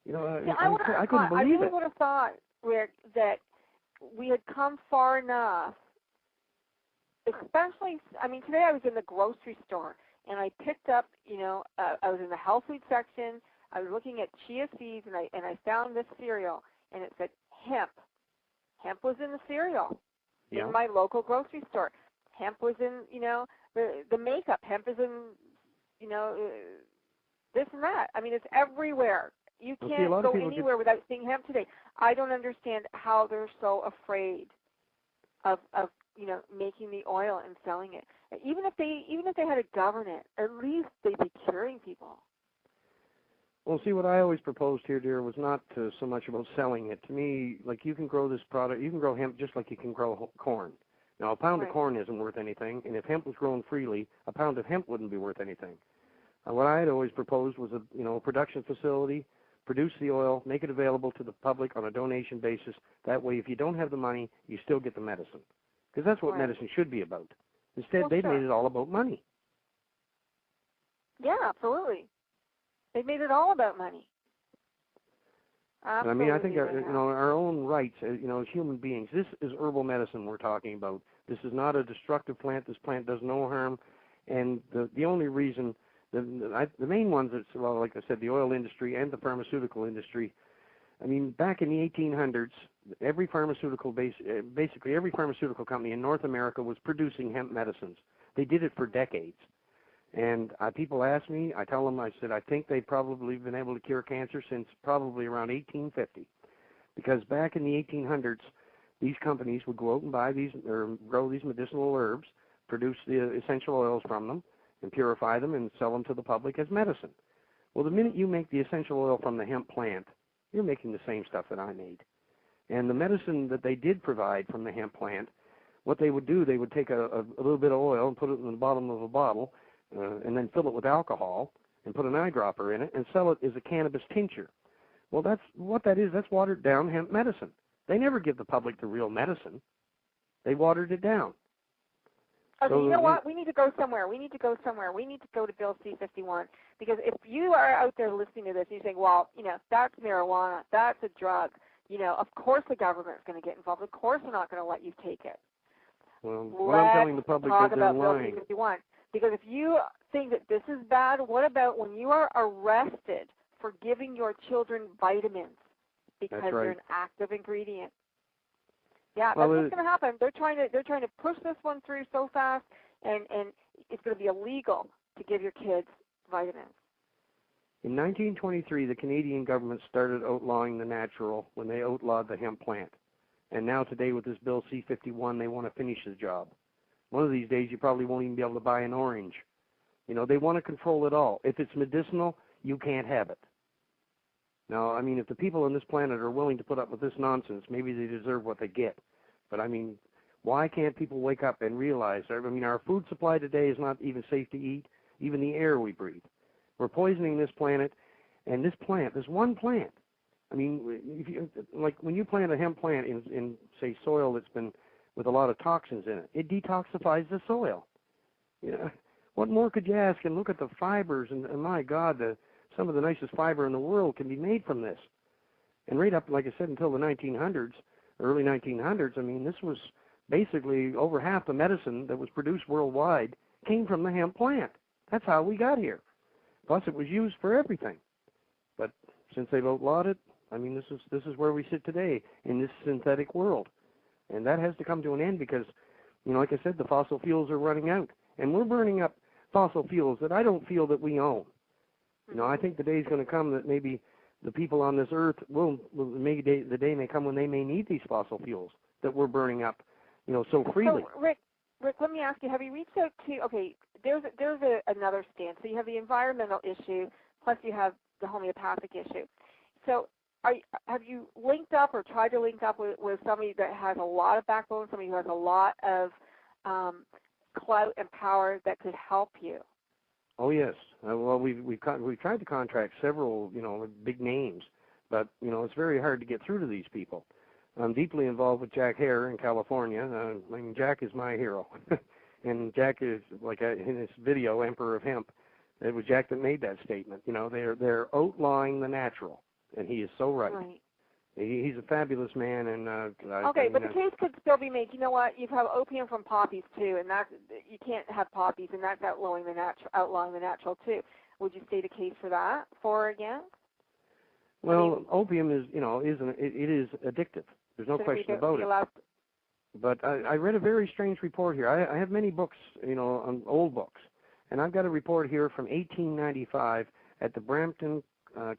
You know, I couldn't believe it. I really would have thought, Rick, that we had come far enough, especially, I mean, today I was in the grocery store, and I picked up, I was in the health food section, I was looking at chia seeds, and I found this cereal, and it said hemp. Hemp was in the cereal in my local grocery store. Hemp was in, the makeup. Hemp is in, this and that. I mean, it's everywhere. You can't go anywhere without seeing hemp today. I don't understand how they're so afraid of making the oil and selling it. Even if they had to govern it, at least they'd be curing people. Well, see, what I always proposed here, dear, was not so much about selling it. To me, like, you can grow this product, you can grow hemp just like you can grow corn. Now, a pound of corn isn't worth anything, and if hemp was grown freely, a pound of hemp wouldn't be worth anything. What I had always proposed was a production facility, produce the oil, make it available to the public on a donation basis. That way, if you don't have the money, you still get the medicine. Because that's what medicine should be about. Instead, they've made it all about money. Yeah, absolutely. They made it all about money. Absolutely. I mean, I think our own rights, as human beings. This is herbal medicine we're talking about. This is not a destructive plant. This plant does no harm, and the only reason, the main ones, like I said, the oil industry and the pharmaceutical industry. I mean, back in the 1800s, basically every pharmaceutical company in North America was producing hemp medicines. They did it for decades. And people ask me, I tell them, I said, I think they've probably been able to cure cancer since probably around 1850. Because back in the 1800s, these companies would go out and buy these, or grow these medicinal herbs, produce the essential oils from them, and purify them and sell them to the public as medicine. Well, the minute you make the essential oil from the hemp plant, you're making the same stuff that I made. And the medicine that they did provide from the hemp plant, what they would do, they would take a little bit of oil and put it in the bottom of a bottle, and then fill it with alcohol and put an eyedropper in it and sell it as a cannabis tincture. Well, that's what that is. That's watered down hemp medicine. They never give the public the real medicine. They watered it down. Okay, so, you know what? We need to go somewhere. We need to go to Bill C-51. Because if you are out there listening to this and you're saying, well, that's marijuana, that's a drug, of course the government's going to get involved. Of course they're not going to let you take it. Well, what I'm telling the public is they're lying. Bill C-51. Because if you think that this is bad, what about when you are arrested for giving your children vitamins because they're an active ingredient? Yeah, that's what's going to happen. They're trying to push this one through so fast, and it's going to be illegal to give your kids vitamins. In 1923, the Canadian government started outlawing the natural when they outlawed the hemp plant. And now today with this Bill C-51, they want to finish the job. One of these days, you probably won't even be able to buy an orange. They want to control it all. If it's medicinal, you can't have it. Now, I mean, if the people on this planet are willing to put up with this nonsense, maybe they deserve what they get. But, I mean, why can't people wake up and realize, our food supply today is not even safe to eat, even the air we breathe. We're poisoning this planet, and this one plant. I mean, when you plant a hemp plant in say, soil that's been with a lot of toxins in it, it detoxifies the soil. What more could you ask? And look at the fibers, and my God, some of the nicest fiber in the world can be made from this. And right up, like I said, until the 1900s, early 1900s, I mean, this was basically over half the medicine that was produced worldwide came from the hemp plant. That's how we got here. Plus, it was used for everything. But since they've outlawed it, I mean, this is where we sit today in this synthetic world. And that has to come to an end because, you know, like I said, the fossil fuels are running out. And we're burning up fossil fuels that I don't feel that we own. You know, I think the day is going to come that maybe the people on this earth maybe the day may come when they may need these fossil fuels that we're burning up, you know, so freely. So, Rick, let me ask you, have you reached out to, okay, there's another stance. So you have the environmental issue, plus you have the homeopathic issue. So have you linked up or tried to link up with somebody that has a lot of backbone, somebody who has a lot of clout and power that could help you? Oh yes. Well, we've tried to contract several, you know, big names, but you know it's very hard to get through to these people. I'm deeply involved with Jack Hare in California. I mean, Jack is my hero, and Jack is like in this video, Emperor of Hemp. It was Jack that made that statement. You know, they're outlawing the natural, and he is so right. Right. He's a fabulous man, and but the case could still be made. You know what? You have opium from poppies too, and that's you can't have poppies, and that's outlawing the natural too. Would you state a case for that, for or against? Well, opium is, you know, it is addictive. There's no question about it. But I read a very strange report here. I have many books, you know, old books, and I've got a report here from 1895 at the Brampton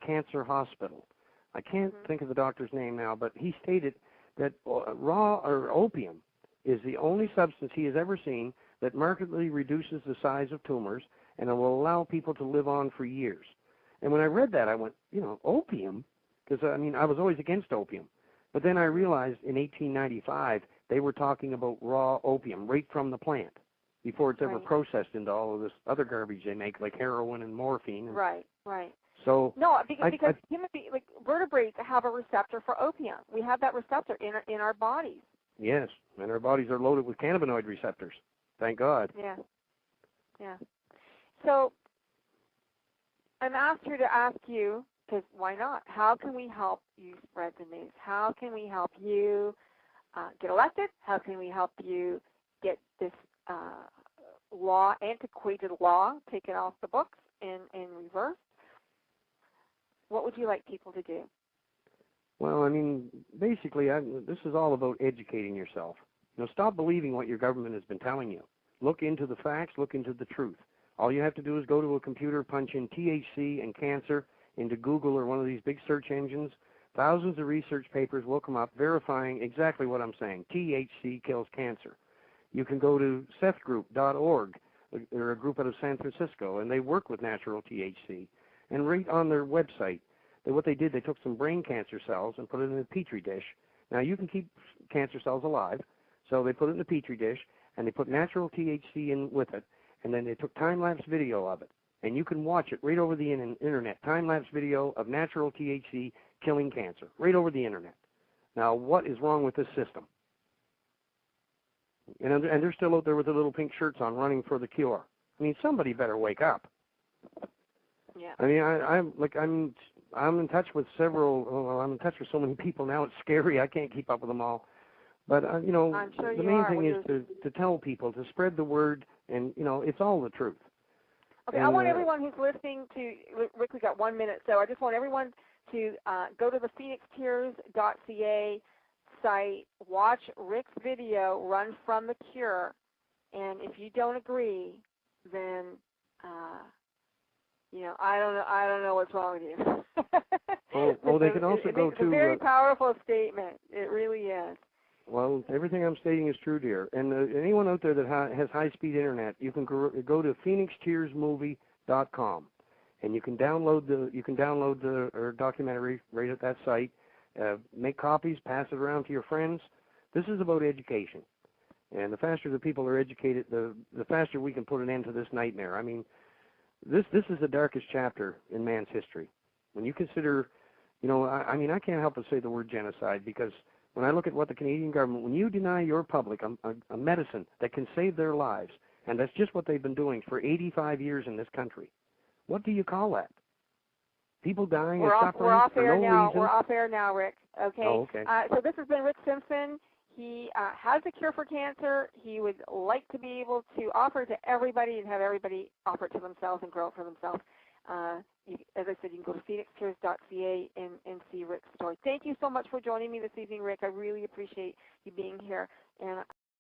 Cancer Hospital. I can't think of the doctor's name now, but he stated that raw or opium is the only substance he has ever seen that markedly reduces the size of tumors and it will allow people to live on for years. And when I read that, I went, you know, opium? Because, I mean, I was always against opium. But then I realized in 1895 they were talking about raw opium right from the plant before it's ever processed into all of this other garbage they make, like heroin and morphine. And right. So no, because human like vertebrates have a receptor for opium. We have that receptor in our bodies. Yes, and our bodies are loaded with cannabinoid receptors. Thank God. Yeah. So I'm asked here to ask you, because why not? How can we help you spread the news? How can we help you get elected? How can we help you get this antiquated law taken off the books in reverse? What would you like people to do? Well, I mean, basically, this is all about educating yourself. You know, stop believing what your government has been telling you. Look into the facts. Look into the truth. All you have to do is go to a computer, punch in THC and cancer into Google or one of these big search engines. Thousands of research papers will come up verifying exactly what I'm saying. THC kills cancer. You can go to cephgroup.org. They're a group out of San Francisco, and they work with natural THC. And right on their website, what they did, they took some brain cancer cells and put it in a petri dish. Now, you can keep cancer cells alive, so they put it in a petri dish, and they put natural THC in with it, and then they took time-lapse video of it. And you can watch it right over the internet, time-lapse video of natural THC killing cancer, right over the internet. Now, what is wrong with this system? And they're still out there with the little pink shirts on running for the cure. I mean, somebody better wake up. Yeah. I mean, I'm in touch with I'm in touch with so many people now. It's scary. I can't keep up with them all. But you know, the main thing is to tell people, to spread the word, and you know, it's all the truth. Okay, and I want everyone who's listening to Rick. We got 1 minute, so I just want everyone to go to the phoenixtears.ca site, watch Rick's video, Run from the Cure, and if you don't agree, then you know, I don't know what's wrong with you. They can also go to. It's a very powerful statement. It really is. Well, everything I'm stating is true, dear. And anyone out there that has high-speed internet, you can go to phoenixtearsmovie.com, and you can download the documentary right at that site. Make copies, pass it around to your friends. This is about education, and the faster the people are educated, the faster we can put an end to this nightmare. I mean, this is the darkest chapter in man's history. When you consider, you know, I mean, I can't help but say the word genocide, because when I look at what the Canadian government, when you deny your public a medicine that can save their lives, and that's just what they've been doing for 85 years in this country, what do you call that? People dying and suffering for no reason? We're off air now, Rick. Okay. Oh, okay. So this has been Rick Simpson. He has a cure for cancer. He would like to be able to offer it to everybody and have everybody offer it to themselves and grow it for themselves. As I said, you can go to phoenixcares.ca and see Rick's story. Thank you so much for joining me this evening, Rick. I really appreciate you being here. And